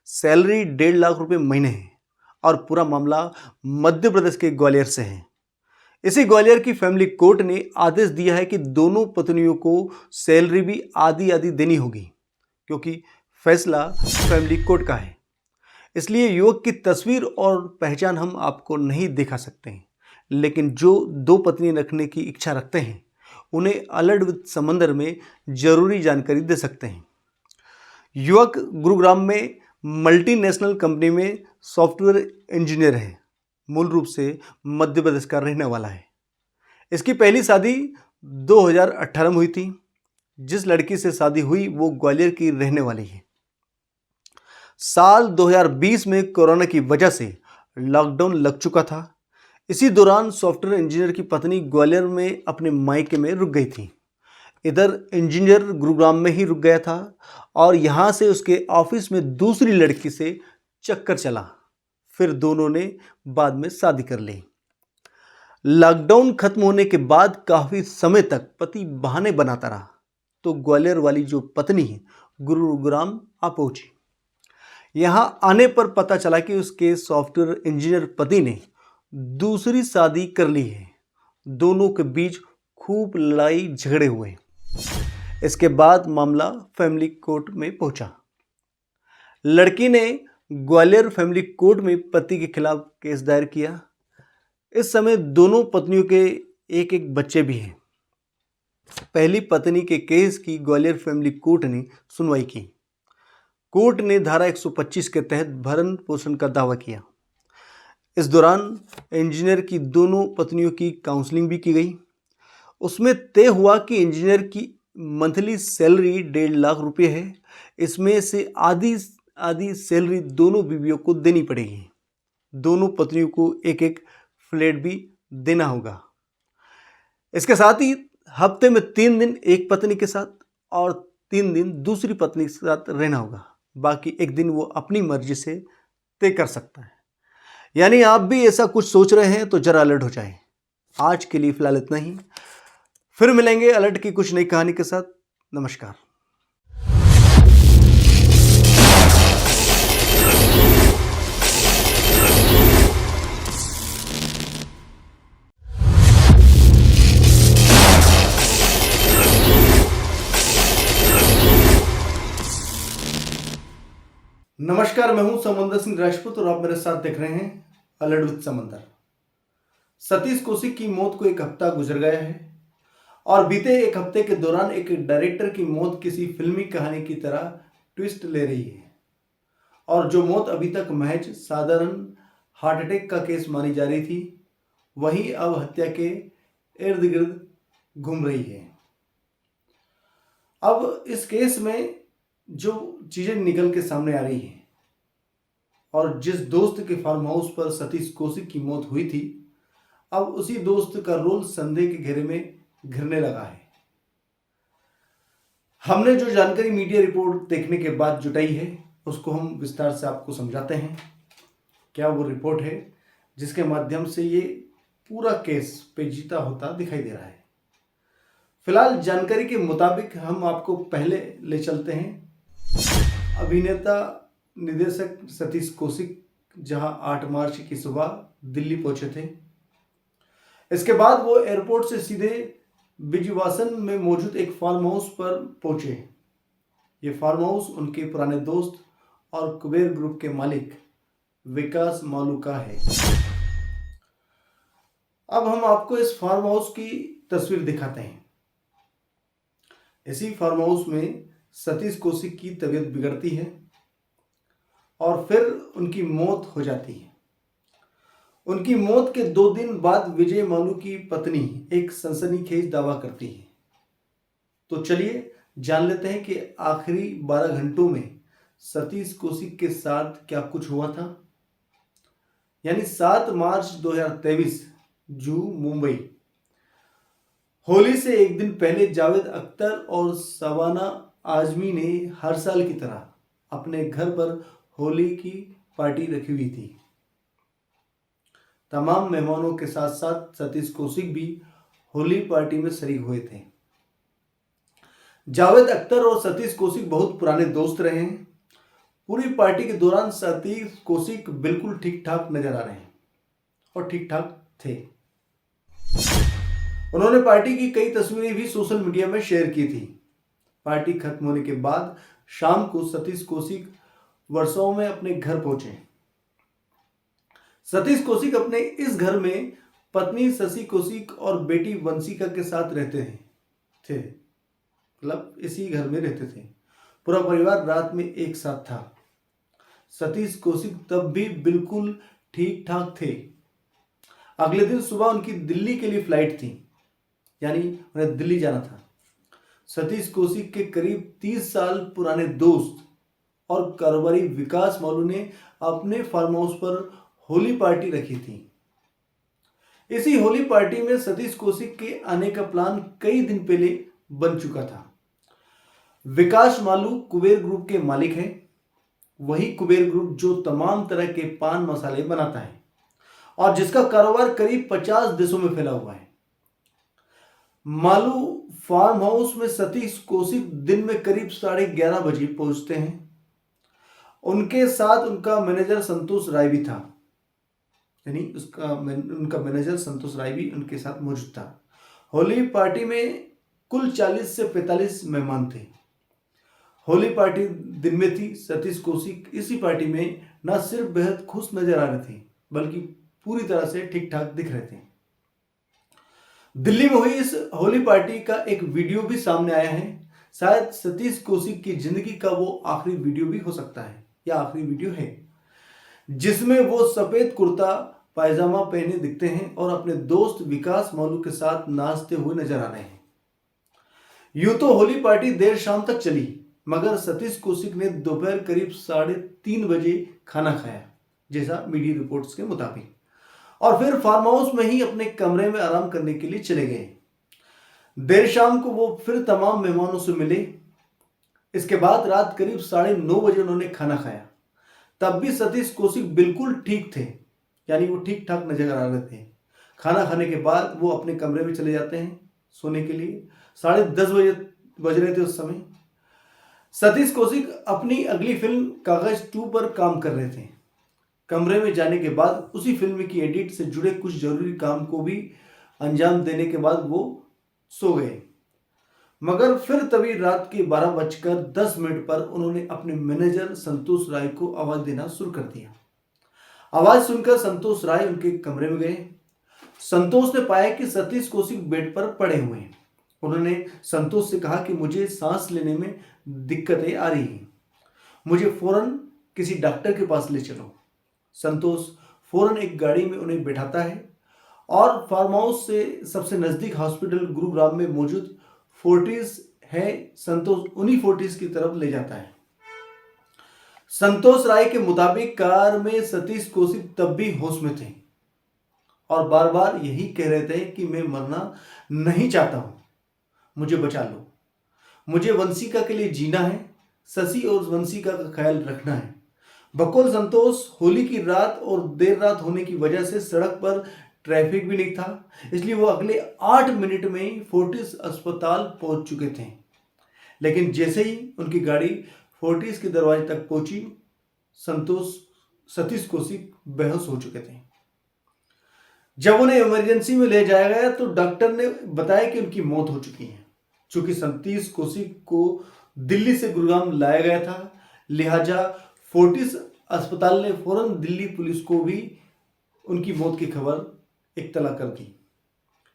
सैलरी 1.5 लाख रुपए महीने है और पूरा मामला मध्य प्रदेश के ग्वालियर से है। इसी ग्वालियर की फैमिली कोर्ट ने आदेश दिया है कि दोनों पत्नियों को सैलरी भी आधी आधी देनी होगी, क्योंकि फैसला फैमिली कोर्ट का है। इसलिए युवक की तस्वीर और पहचान हम आपको नहीं दिखा सकते हैं, लेकिन जो 2 पत्नी रखने की इच्छा रखते हैं उन्हें अलर्ट विद समंदर में जरूरी जानकारी दे सकते हैं। युवक गुरुग्राम में मल्टीनेशनल कंपनी में सॉफ्टवेयर इंजीनियर है। मूल रूप से मध्य प्रदेश का रहने वाला है। इसकी पहली शादी 2018 में हुई थी। जिस लड़की से शादी हुई वो ग्वालियर की रहने वाली है। साल 2020 में कोरोना की वजह से लॉकडाउन लग चुका था। इसी दौरान सॉफ्टवेयर इंजीनियर की पत्नी ग्वालियर में अपने मायके में रुक गई थी। इधर इंजीनियर गुरुग्राम में ही रुक गया था और यहाँ से उसके ऑफिस में दूसरी लड़की से चक्कर चला। फिर दोनों ने बाद में शादी कर ली। लॉकडाउन खत्म होने के बाद काफ़ी समय तक पति बहाने बनाता रहा, तो ग्वालियर वाली जो पत्नी है गुरुग्राम आ पहुंची। यहाँ आने पर पता चला कि उसके सॉफ्टवेयर इंजीनियर पति ने दूसरी शादी कर ली है। दोनों के बीच खूब लड़ाई झगड़े हुए। इसके बाद मामला फैमिली कोर्ट में पहुंचा। लड़की ने ग्वालियर फैमिली कोर्ट में पति के खिलाफ केस दायर किया। इस समय दोनों पत्नियों के एक एक बच्चे भी हैं। पहली पत्नी के केस की ग्वालियर फैमिली कोर्ट ने सुनवाई की। कोर्ट ने धारा 125 के तहत भरण पोषण का दावा किया। इस दौरान इंजीनियर की दोनों पत्नियों की काउंसलिंग भी की गई। उसमें तय हुआ कि इंजीनियर की मंथली सैलरी 1.5 लाख रुपए है। इसमें से आधी सैलरी दोनों बीवियों को देनी पड़ेगी। दोनों पत्नियों को एक एक फ्लैट भी देना होगा। इसके साथ ही हफ्ते में 3 दिन एक पत्नी के साथ और 3 दिन दूसरी पत्नी के साथ रहना होगा। बाकी एक दिन वो अपनी मर्जी से तय कर सकता है। यानी आप भी ऐसा कुछ सोच रहे हैं तो जरा अलर्ट हो जाएं। आज के लिए फिलहाल इतना ही। फिर मिलेंगे अलर्ट की कुछ नई कहानी के साथ। नमस्कार। नमस्कार, मैं हूं समंदर सिंह राजपूत और आप मेरे साथ देख रहे हैं अलर्ट विद समंदर। सतीश कौशिक की मौत को एक हफ्ता गुजर गया है और बीते एक हफ्ते के दौरान एक डायरेक्टर की मौत किसी फिल्मी कहानी की तरह ट्विस्ट ले रही है और जो मौत अभी तक महज साधारण हार्ट अटैक का केस मानी जा रही थी, वही अब हत्या के इर्द गिर्द घूम रही है। अब इस केस में जो चीजें निकल के सामने आ रही हैं और जिस दोस्त के फार्म हाउस पर सतीश कौशिक की मौत हुई थी, अब उसी दोस्त का रोल संदेह के घेरे में घिरने लगा है। हमने जो जानकारी मीडिया रिपोर्ट देखने के बाद जुटाई है, उसको हम विस्तार से आपको समझाते हैं। क्या वो रिपोर्ट है जिसके माध्यम से ये पूरा केस पेचीदा होता दिखाई दे रहा है। फिलहाल जानकारी के मुताबिक हम आपको पहले ले चलते हैं अभिनेता निर्देशक सतीश कौशिक जहां 8 मार्च की सुबह दिल्ली पहुंचे थे। इसके बाद वो एयरपोर्ट से सीधे बिजवासन में मौजूद एक फार्म हाउस पर पहुंचे। ये फार्म हाउस उनके पुराने दोस्त और कुबेर ग्रुप के मालिक विकास मालू का है। अब हम आपको इस फार्म हाउस की तस्वीर दिखाते हैं। इसी फार्म हाउस में सतीश कौशिक की तबीयत बिगड़ती है और फिर उनकी मौत हो जाती है। उनकी मौत के 2 दिन बाद विजय मालू की पत्नी एक सनसनीखेज दावा करती है। तो चलिए जान लेते हैं कि आखिरी 12 घंटों में सतीश कौशिक के साथ क्या कुछ हुआ था। यानी 7 मार्च 2023 जू मुंबई। होली से एक दिन पहले जावेद अख्तर और शबाना आजमी ने हर साल की तरह अपने घर पर होली की पार्टी रखी हुई थी। तमाम मेहमानों के साथ साथ सतीश कौशिक भी होली पार्टी में शरीक हुए थे। जावेद अख्तर और सतीश कौशिक बहुत पुराने दोस्त रहे हैं। पूरी पार्टी के दौरान सतीश कौशिक बिल्कुल ठीक ठाक नजर आ रहे हैं और ठीक ठाक थे। उन्होंने पार्टी की कई तस्वीरें भी सोशल मीडिया में शेयर की थी। पार्टी खत्म होने के बाद शाम को सतीश कौशिक वर्सोवा में अपने घर पहुंचे। सतीश कौशिक अपने इस घर में पत्नी शशि कौशिक और बेटी वंशिका के साथ रहते थे। मतलब इसी घर में रहते थे। पूरा परिवार रात में एक साथ था। सतीश कौशिक तब भी बिल्कुल ठीक ठाक थे। अगले दिन सुबह उनकी दिल्ली के लिए फ्लाइट थी, यानी उन्हें दिल्ली जाना था। सतीश कौशिक के करीब 30 साल पुराने दोस्त और कारोबारी विकास मालू ने अपने फार्म हाउस पर होली पार्टी रखी थी। इसी होली पार्टी में सतीश कौशिक के आने का प्लान कई दिन पहले बन चुका था। विकास मालू कुबेर ग्रुप के मालिक हैं। वही कुबेर ग्रुप जो तमाम तरह के पान मसाले बनाता है और जिसका कारोबार करीब 50 देशों में फैला हुआ है। मालू फार्म हाउस में सतीश कौशिक दिन में करीब 11:30 बजे पहुंचते हैं। उनके साथ उनका मैनेजर संतोष राय भी था, यानी उनका मैनेजर संतोष राय भी उनके साथ मौजूद था। होली पार्टी में कुल 40 से 45 मेहमान थे। होली पार्टी दिन में थी। सतीश कौशिक इसी पार्टी में न सिर्फ बेहद खुश नजर आ रहे थे, बल्कि पूरी तरह से ठीक ठाक दिख रहे थे। दिल्ली में हुई इस होली पार्टी का एक वीडियो भी सामने आया है। शायद सतीश कौशिक की जिंदगी का वो आखिरी वीडियो भी हो सकता है या आखिरी वीडियो है, जिसमें वो सफेद कुर्ता पायजामा पहने दिखते हैं और अपने दोस्त विकास मालू के साथ नाचते हुए नजर आ रहे हैं। यूं तो होली पार्टी देर शाम तक चली, मगर सतीश कौशिक ने दोपहर करीब 3:30 बजे खाना खाया, जैसा मीडिया रिपोर्ट्स के मुताबिक, और फिर फार्म हाउस में ही अपने कमरे में आराम करने के लिए चले गए। देर शाम को वो फिर तमाम मेहमानों से मिले। इसके बाद रात करीब 9:30 बजे उन्होंने खाना खाया। तब भी सतीश कौशिक बिल्कुल ठीक थे, यानी वो ठीक ठाक नजर आ रहे थे। खाना खाने के बाद वो अपने कमरे में चले जाते हैं सोने के लिए। 10:30 बज रहे थे उस समय। सतीश कौशिक अपनी अगली फिल्म कागज 2 पर काम कर रहे थे। कमरे में जाने के बाद उसी फिल्म की एडिट से जुड़े कुछ जरूरी काम को भी अंजाम देने के बाद वो सो गए। मगर फिर तभी रात के 12:10 पर उन्होंने अपने मैनेजर संतोष राय को आवाज देना शुरू कर दिया। आवाज सुनकर संतोष राय उनके कमरे में गए। संतोष ने पाया कि सतीश कौशिक बेड पर पड़े हुए हैं। उन्होंने संतोष से कहा कि मुझे सांस लेने में दिक्कतें आ रही हैं, मुझे फौरन किसी डॉक्टर के पास ले चलो। संतोष फौरन एक गाड़ी में उन्हें बैठाता है और फार्म हाउस से सबसे नजदीक हॉस्पिटल गुरुग्राम में मौजूद फोर्टिस है, संतोष उन्हीं फोर्टिस की तरफ ले जाता है। संतोष राय के मुताबिक कार में सतीश कौशिक तब भी होश में थे और बार बार यही कह रहे थे कि मैं मरना नहीं चाहता हूं, मुझे बचा लो, मुझे वंशिका के लिए जीना है, शशि और वंशिका का ख्याल रखना है। बकौल संतोष, होली की रात और देर रात होने की वजह से सड़क पर ट्रैफिक भी नहीं था, इसलिए वो अगले 8 मिनट में फोर्टिस अस्पताल पहुंच चुके थे। लेकिन जैसे ही उनकी गाड़ी फोर्टिस के दरवाजे तक पहुंची, सतीश कौशिक बेहोश हो चुके थे। जब उन्हें इमरजेंसी में ले जाया गया तो डॉक्टर ने बताया कि उनकी मौत हो चुकी है। चूंकि सतीश कौशिक को दिल्ली से गुरुग्राम लाया गया था, लिहाजा फोर्टिस अस्पताल ने फौरन दिल्ली पुलिस को भी उनकी मौत की खबर इत्तला कर दी।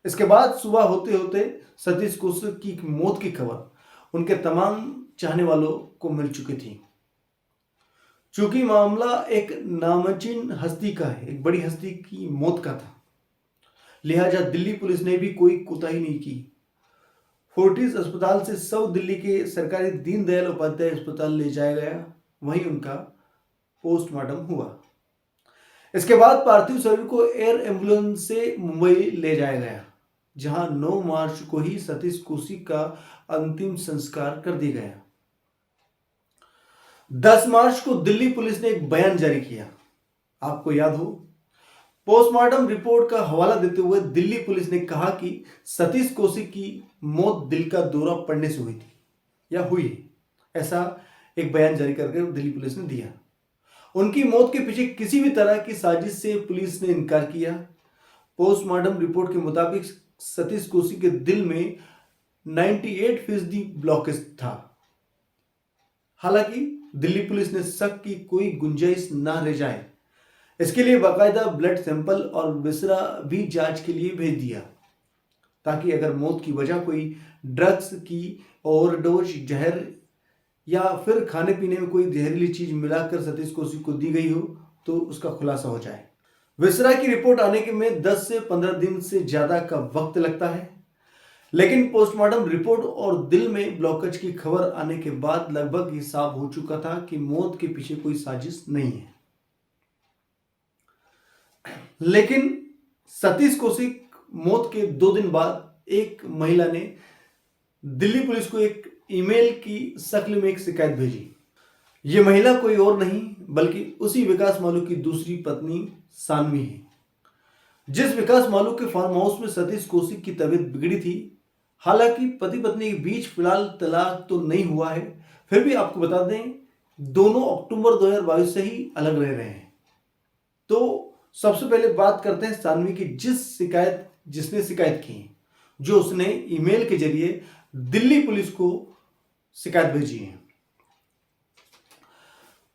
इसके बाद सुबह होते होते सतीश कौशिक की मौत की खबर उनके तमाम चाहने वालों को मिल चुकी थी। चूंकि मामला एक नामचीन हस्ती का है, एक बड़ी हस्ती की मौत का था, लिहाजा दिल्ली पुलिस ने भी कोई कोताही नहीं की। फोर्टिस अस्पताल से सब दिल्ली के सरकारी दीनदयाल उपाध्याय अस्पताल ले जाया गया, वहीं उनका पोस्टमार्टम हुआ। इसके बाद पार्थिव शरीर को एयर एम्बुलेंस से मुंबई ले जाया गया, जहां 9 मार्च को ही सतीश कौशिक का अंतिम संस्कार कर दिया गया। 10 मार्च को दिल्ली पुलिस ने एक बयान जारी किया। आपको याद हो, पोस्टमार्टम रिपोर्ट का हवाला देते हुए दिल्ली पुलिस ने कहा कि सतीश कौशिक की मौत दिल का दौरा पड़ने से हुई थी या हुई है, ऐसा एक बयान जारी करके दिल्ली पुलिस ने दिया। उनकी मौत के पीछे किसी भी तरह की साजिश से पुलिस ने इनकार किया। पोस्टमार्टम रिपोर्ट के मुताबिक सतीश कौशिक के दिल में 98% ब्लॉकेज था। हालांकि दिल्ली पुलिस ने शक की कोई गुंजाइश ना रह जाए, इसके लिए बाकायदा ब्लड सैंपल और विसरा भी जांच के लिए भेज दिया, ताकि अगर मौत की वजह कोई ड्रग्स की ओवरडोज, जहर या फिर खाने पीने में कोई जहरीली चीज मिलाकर सतीश कौशिक को दी गई हो तो उसका खुलासा हो जाए। विसरा की रिपोर्ट आने के में 10 से 15 दिन से ज्यादा का वक्त लगता है, लेकिन पोस्टमार्टम रिपोर्ट और दिल में ब्लॉकेज की खबर आने के बाद लगभग ये साफ हो चुका था कि मौत के पीछे कोई साजिश नहीं है। लेकिन सतीश कौशिक मौत के 2 दिन बाद एक महिला ने दिल्ली पुलिस को एक ईमेल की शक्ल में एक शिकायत भेजी। यह महिला कोई और नहीं बल्कि उसी विकास मालू की दूसरी पत्नी सानवी है। जिस विकास मालू के फार्म हाउस में सतीश कौशिक की तबीयत बिगड़ी थी। हालांकि पति पत्नी के बीच फिलहाल तलाक तो नहीं हुआ है, फिर भी आपको बता दें दोनों अक्टूबर 2022 से ही अलग रह रहे हैं। तो सबसे पहले बात करते हैं सानवी की, जिसने शिकायत की, जो उसने ईमेल के जरिए दिल्ली पुलिस को शिकायत भेजी है।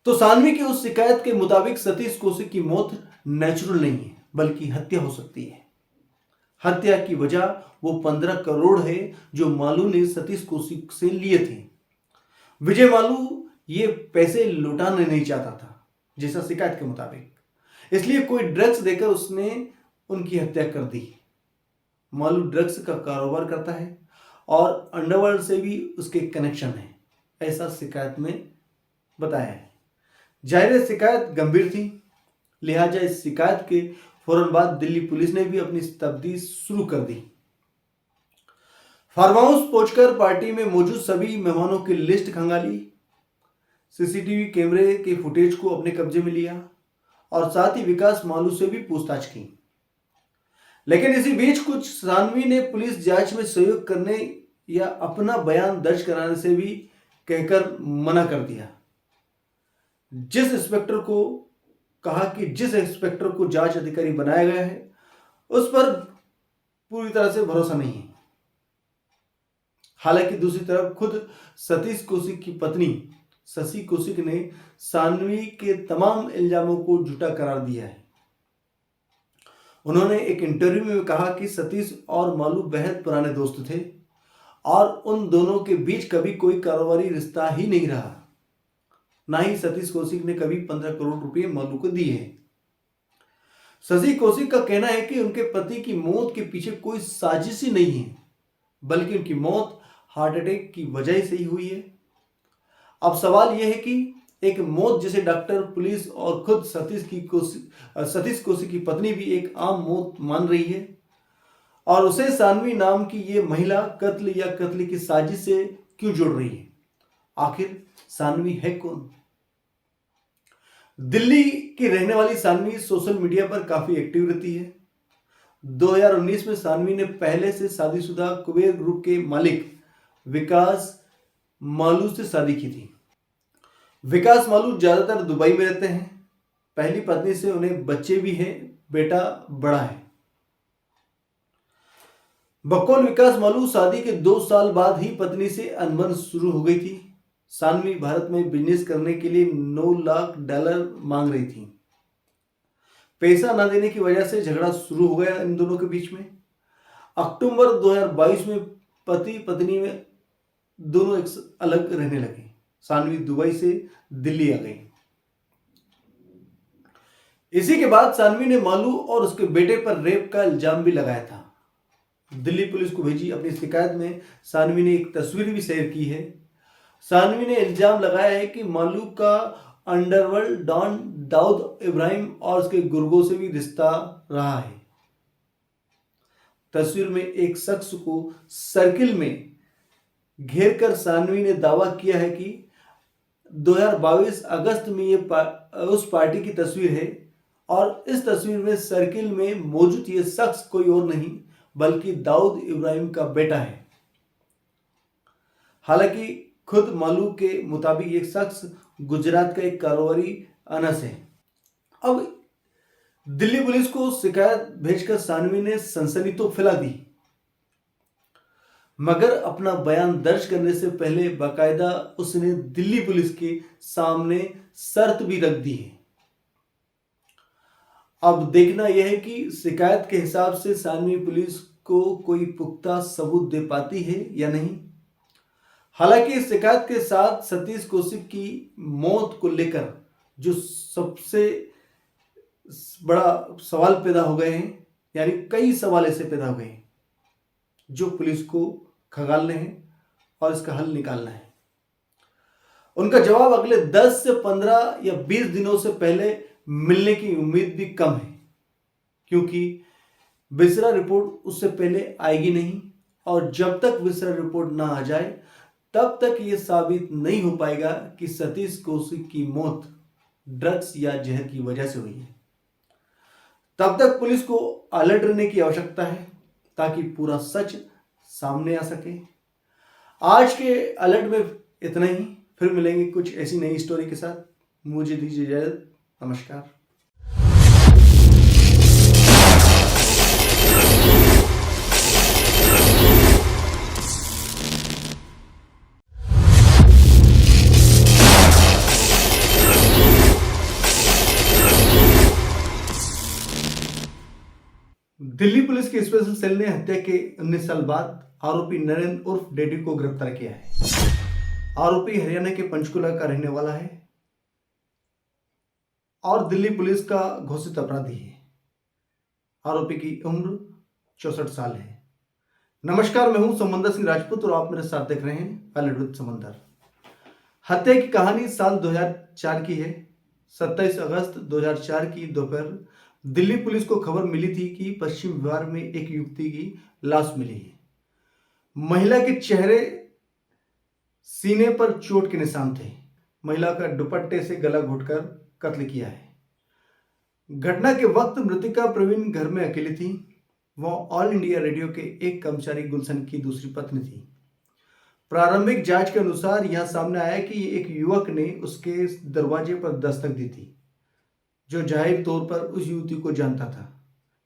तो सानवी की उस शिकायत के मुताबिक सतीश कौशिक की मौत नेचुरल नहीं है बल्कि हत्या हो सकती है। हत्या की वजह वो 15 करोड़ है जो मालू ने सतीश कौशिक से लिए थे। विजय मालू ये पैसे लौटाना नहीं चाहता था जैसा शिकायत के मुताबिक, इसलिए कोई ड्रग्स देकर उसने उनकी हत्या कर दी। मालू ड्रग्स का कारोबार करता है और अंडरवर्ल्ड से भी उसके कनेक्शन है, ऐसा शिकायत में बताया है। जाहिर शिकायत गंभीर थी, लिहाजा इस शिकायत के फौरन बाद दिल्ली पुलिस ने भी अपनी तफ्तीश शुरू कर दी। फार्म हाउस पहुंचकर पार्टी में मौजूद सभी मेहमानों की लिस्ट खंगाली, सीसीटीवी कैमरे के फुटेज को अपने कब्जे में लिया और साथ ही विकास मालू से भी पूछताछ की। लेकिन इसी बीच कुछ सानवी ने पुलिस जांच में सहयोग करने या अपना बयान दर्ज कराने से भी कहकर मना कर दिया। जिस इंस्पेक्टर को जांच अधिकारी बनाया गया है उस पर पूरी तरह से भरोसा नहीं है। हालांकि दूसरी तरफ खुद सतीश कौशिक की पत्नी शशि कौशिक ने सानवी के तमाम इल्जामों को झूठा करार दिया है। उन्होंने एक इंटरव्यू में कहा कि सतीश और मालू बेहद पुराने दोस्त थे और उन दोनों के बीच कभी कोई कारोबारी रिश्ता ही नहीं रहा। ना ही सतीश कौशिक ने कभी 15 करोड़ रुपए मालू को दिए हैं। शशि कौशिक का कहना है कि उनके पति की मौत के पीछे कोई साजिश ही नहीं है, बल्कि उनकी मौत हार्ट अटैक की वजह से ही हुई है। अब सवाल यह है कि एक मौत जिसे डॉक्टर, पुलिस और खुद सतीश कौशिक की पत्नी भी एक आम मौत मान रही है, और उसे सानवी नाम की ये महिला कत्ल या कत्ल की साजिश से क्यों जोड़ रही है? आखिर सानवी है कौन? दिल्ली की रहने वाली सानवी सोशल मीडिया पर काफी एक्टिव रहती है। 2019 में सानवी ने पहले से शादीशुदा कुबेर ग्रुप के मालिक विकास मालू से शादी की थी। विकास मालू ज्यादातर दुबई में रहते हैं। पहली पत्नी से उन्हें बच्चे भी हैं, बेटा बड़ा है। बकौल विकास मालू शादी के 2 साल बाद ही पत्नी से अनबन शुरू हो गई थी। सानवी भारत में बिजनेस करने के लिए $9 लाख मांग रही थी। पैसा न देने की वजह से झगड़ा शुरू हो गया इन दोनों के बीच में। अक्टूबर 2022 में पति पत्नी में दोनों एक अलग रहने लगे। सानवी दुबई से दिल्ली आ गई। इसी के बाद सानवी ने मालू और उसके बेटे पर रेप का इल्जाम भी लगाया था। दिल्ली पुलिस को भेजी अपनी शिकायत में सानवी ने एक तस्वीर भी शेयर की है। सानवी ने इल्जाम लगाया है कि मालू का अंडरवर्ल्ड डॉन दाऊद इब्राहिम और उसके गुर्गों से भी रिश्ता रहा है। तस्वीर में एक शख्स को सर्किल में घेर कर सानवी ने दावा किया है कि 2022 अगस्त में ये उस पार्टी की तस्वीर है और इस तस्वीर में सर्किल में मौजूद ये शख्स कोई और नहीं बल्कि दाऊद इब्राहिम का बेटा है। हालांकि खुद मालू के मुताबिक ये शख्स गुजरात का एक कारोबारी अनस है। अब दिल्ली पुलिस को शिकायत भेजकर सानवी ने सनसनी तो फैला दी, मगर अपना बयान दर्ज करने से पहले बाकायदा उसने दिल्ली पुलिस के सामने शर्त भी रख दी है। अब देखना यह है कि शिकायत के हिसाब से सानवी पुलिस को कोई पुख्ता सबूत दे पाती है या नहीं। हालांकि इस शिकायत के साथ सतीश कौशिक की मौत को लेकर जो सबसे बड़ा सवाल पैदा हो गए हैं, यानी कई सवाल ऐसे पैदा हो गए हैं जो पुलिस को खंगालने हैं और इसका हल निकालना है। उनका जवाब अगले 10 से 15 या 20 दिनों से पहले मिलने की उम्मीद भी कम है, क्योंकि विसरा रिपोर्ट उससे पहले आएगी नहीं, और जब तक विसरा रिपोर्ट ना आ जाए तब तक यह साबित नहीं हो पाएगा कि सतीश कौशिक की मौत ड्रग्स या जहर की वजह से हुई है। तब तक पुलिस को अलर्ट रहने की आवश्यकता है ताकि पूरा सच सामने आ सके। आज के अलर्ट में इतना ही। फिर मिलेंगे कुछ ऐसी नई स्टोरी के साथ। मुझे दीजिए इजाजत। नमस्कार। दिल्ली पुलिस के स्पेशल सेल ने हत्या के 19 साल बाद आरोपी नरेंद्र उर्फ डेडी को गिरफ्तार किया है। आरोपी हरियाणा के पंचकुला का रहने वाला है और दिल्ली पुलिस का घोषित अपराधी है। आरोपी की उम्र 64 साल है। नमस्कार, मैं हूं समंदर सिंह राजपूत और आप मेरे साथ देख रहे हैं अलर्ट विद समंदर। हत्या की कहानी साल 2004 की है। 27 अगस्त 2004 की दोपहर दिल्ली पुलिस को खबर मिली थी कि पश्चिम बिहार में एक युवती की लाश मिली है। महिला के चेहरे, सीने पर चोट के निशान थे। महिला का दुपट्टे से गला घोटकर कत्ल किया है। घटना के वक्त मृतिका प्रवीण घर में अकेली थी। वह ऑल इंडिया रेडियो के एक कर्मचारी गुलशन की दूसरी पत्नी थी। प्रारंभिक जांच के अनुसार यह सामने आया कि एक युवक ने उसके दरवाजे पर दस्तक दी थी, जो जाहिर तौर पर उस युवती को जानता था,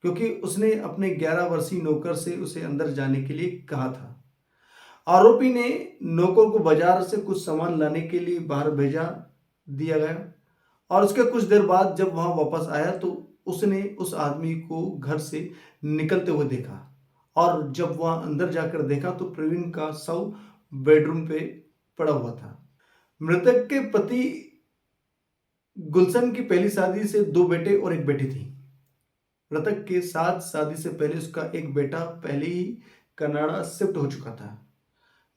क्योंकि उसने अपने 11 वर्षीय नौकर से उसे अंदर जाने के लिए कहा था। आरोपी ने नौकर को बाजार से कुछ सामान लाने के लिए बाहर भेजा दिया गया और उसके कुछ देर बाद जब वहां वापस आया तो उसने उस आदमी को घर से निकलते हुए देखा और जब वहां अंदर जाकर देखा तो प्रवीण का शव बेडरूम पे पड़ा हुआ था। मृतक के पति गुलशन की पहली शादी से 2 बेटे और 1 बेटी थी। मृतक के साथ शादी से पहले उसका एक बेटा पहले ही कनाडा शिफ्ट हो चुका था।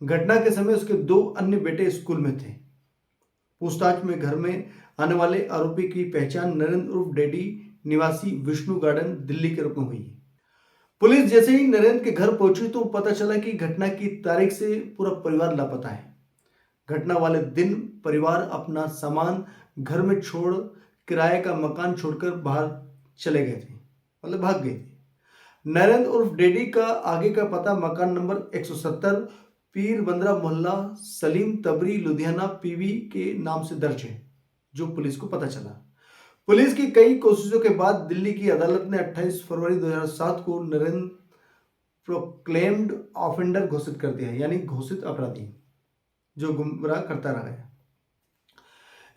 घटना के समय उसके 2 अन्य बेटे स्कूल में थे। पूछताछ में घर में आने वाले आरोपी की पहचान नरेंद्र उर्फ डैडी निवासी विष्णु गार्डन दिल्ली के रूप में हुई। पुलिस जैसे ही नरेंद्र के घर पहुंची तो पता चला कि घटना की तारीख से पूरा परिवार लापता है। घटना वाले दिन परिवार अपना सामान घर में छोड़ किराए का मकान छोड़कर बाहर चले गए थे, मतलब भाग गए थे। नरेंद्र उर्फ डैडी का आगे का पता मकान नंबर 170 पीर बंदरा मोहल्ला सलीम तबरी लुधियाना पीवी के नाम से दर्ज है, जो पुलिस को पता चला। पुलिस की कई कोशिशों के बाद दिल्ली की अदालत ने 28 फरवरी 2007 को नरेंद्र प्रोक्लेम्ड ऑफेंडर घोषित कर दिया, यानी घोषित अपराधी जो गुमराह करता रहा है।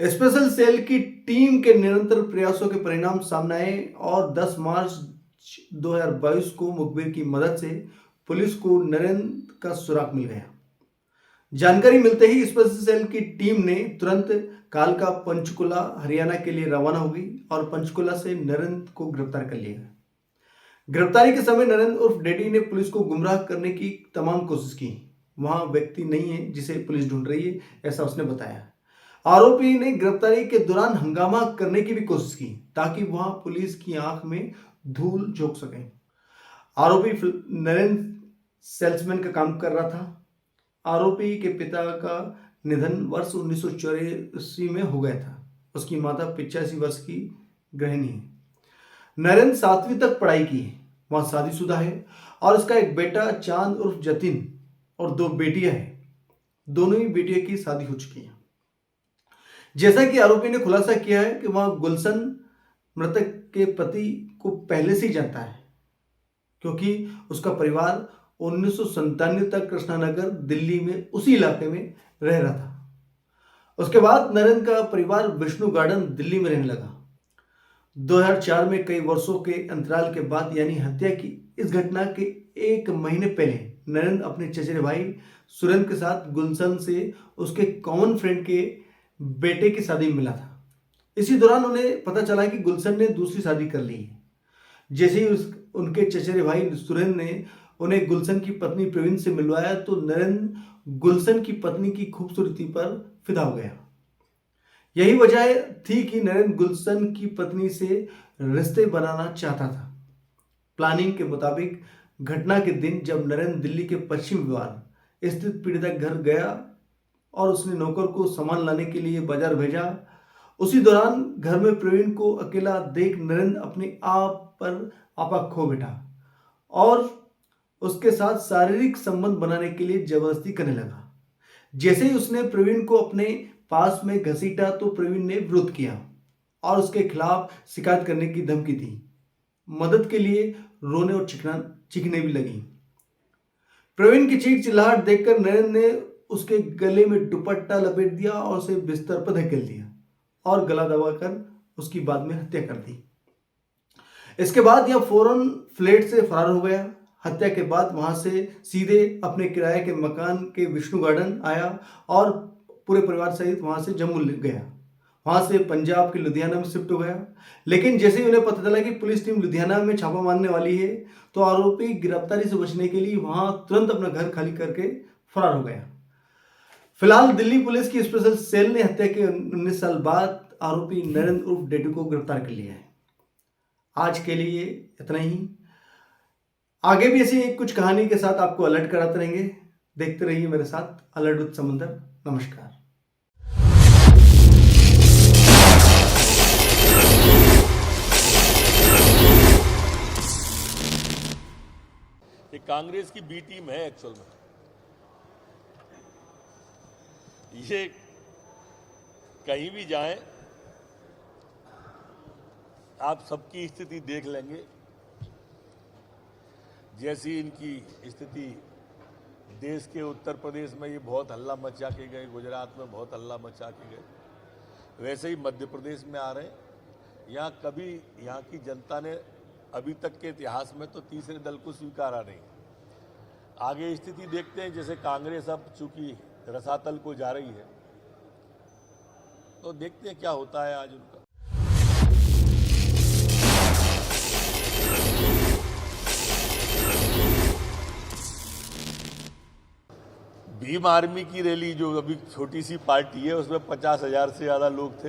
स्पेशल सेल की टीम के निरंतर प्रयासों के परिणाम सामने आए और 10 मार्च 2022 को मुखबिर की मदद से पुलिस को नरेंद्र का सुराग मिल गया। जानकारी मिलते ही स्पेशल सेल की टीम ने तुरंत कालका पंचकुला हरियाणा के लिए रवाना हो गई और पंचकुला से नरेंद्र को गिरफ्तार कर लिया। गिरफ्तारी के समय नरेंद्र उर्फ डैडी ने पुलिस को गुमराह करने की तमाम कोशिश की। वहां व्यक्ति नहीं है जिसे पुलिस ढूंढ रही है, ऐसा उसने बताया। आरोपी ने गिरफ्तारी के दौरान हंगामा करने की भी कोशिश की ताकि वहां पुलिस की आंख में धूल झोंक सके। आरोपी नरेंद्र सेल्समैन का काम कर रहा था। आरोपी के पिता का निधन वर्ष 1984 में हो गया था। उसकी माता 85 वर्ष की गृहिणी है। नरेंद्र 7वीं तक पढ़ाई की है, वहां शादीशुदा है और उसका एक बेटा चांद उर्फ जतिन और 2 बेटियां हैं। दोनों ही बेटियों की शादी हो चुकी है। जैसा कि आरोपी ने खुलासा किया है कि वह गुलशन मृतक के पति को पहले से ही जानता है, क्योंकि उसका परिवार 1997 तक कृष्णानगर दिल्ली में उसी इलाके में रह रहा था। उसके बाद नरेंद्र का परिवार विष्णु गार्डन दिल्ली में रहने लगा। 2004 में कई वर्षों के अंतराल के बाद यानी हत्या की इस घटना के 1 महीने पहले नरेंद्र अपने चचेरे भाई सुरेंद्र के साथ गुलशन से उसके कॉमन फ्रेंड के बेटे की शादी में मिला था। इसी दौरान उन्हें पता चला कि गुलशन ने दूसरी शादी कर ली है। जैसे ही उनके चचेरे भाई सुरेंद्र ने उन्हें गुलशन की पत्नी प्रवीण से मिलवाया तो नरेंद्र गुलशन की पत्नी की खूबसूरती पर फिदा हो गया। यही वजह थी कि नरेंद्र गुलशन की पत्नी से रिश्ते बनाना चाहता था। प्लानिंग के मुताबिक घटना के दिन जब नरेंद्र दिल्ली के पश्चिम विभाग स्थित पीड़िता घर गया और उसने नौकर को सामान लाने के लिए बाजार भेजा, उसी दौरान घर में प्रवीण को अकेला देख नरेंद्र अपने आप पर आपा खो बैठा और उसके साथ शारीरिक संबंध बनाने के लिए जबरदस्ती करने लगा। जैसे ही उसने प्रवीण को अपने पास में घसीटा तो प्रवीण ने विरोध किया और उसके खिलाफ शिकायत करने की धमकी दी। मदद के लिए रोने और चीखने भी लगी। प्रवीण की चीख चिल्लाहट देखकर नरेंद्र ने उसके गले में दुपट्टा लपेट दिया और उसे बिस्तर पर धकेल दिया और गला दबाकर उसकी बाद में हत्या कर दी। इसके बाद यह फौरन फ्लैट से फरार हो गया। हत्या के बाद वहां से सीधे अपने किराए के मकान के विष्णु गार्डन आया और पूरे परिवार सहित वहां से जम्मू गया। वहां से पंजाब के लुधियाना में शिफ्ट हो गया। लेकिन जैसे ही उन्हें पता चला कि पुलिस टीम लुधियाना में छापा मारने वाली है तो आरोपी गिरफ्तारी से बचने के लिए वहां तुरंत अपना घर खाली करके फरार हो गया। फिलहाल दिल्ली पुलिस की स्पेशल सेल ने हत्या के 19 साल बाद आरोपी नरेंद्र उर्फ डेडू को गिरफ्तार कर लिया है। आज के लिए इतना ही। आगे भी ऐसी कुछ कहानी के साथ आपको अलर्ट कराते रहेंगे। देखते रहिए मेरे साथ अलर्ट विद समंदर। नमस्कार। ये कांग्रेस की बी टीम है एक्चुअल में। ये कहीं भी जाएं आप सबकी स्थिति देख लेंगे। जैसी इनकी स्थिति देश के उत्तर प्रदेश में ये बहुत हल्ला मचा के गए, गुजरात में बहुत हल्ला मचा के गए, वैसे ही मध्य प्रदेश में आ रहे हैं। यहाँ की जनता ने अभी तक के इतिहास में तो तीसरे दल को स्वीकारा नहीं। आगे स्थिति देखते हैं, जैसे कांग्रेस अब चूंकि रसातल को जा रही है, तो देखते हैं क्या होता है आज उनका। भीम आर्मी की रैली, जो अभी छोटी सी पार्टी है, उसमें 50,000 से ज्यादा लोग थे।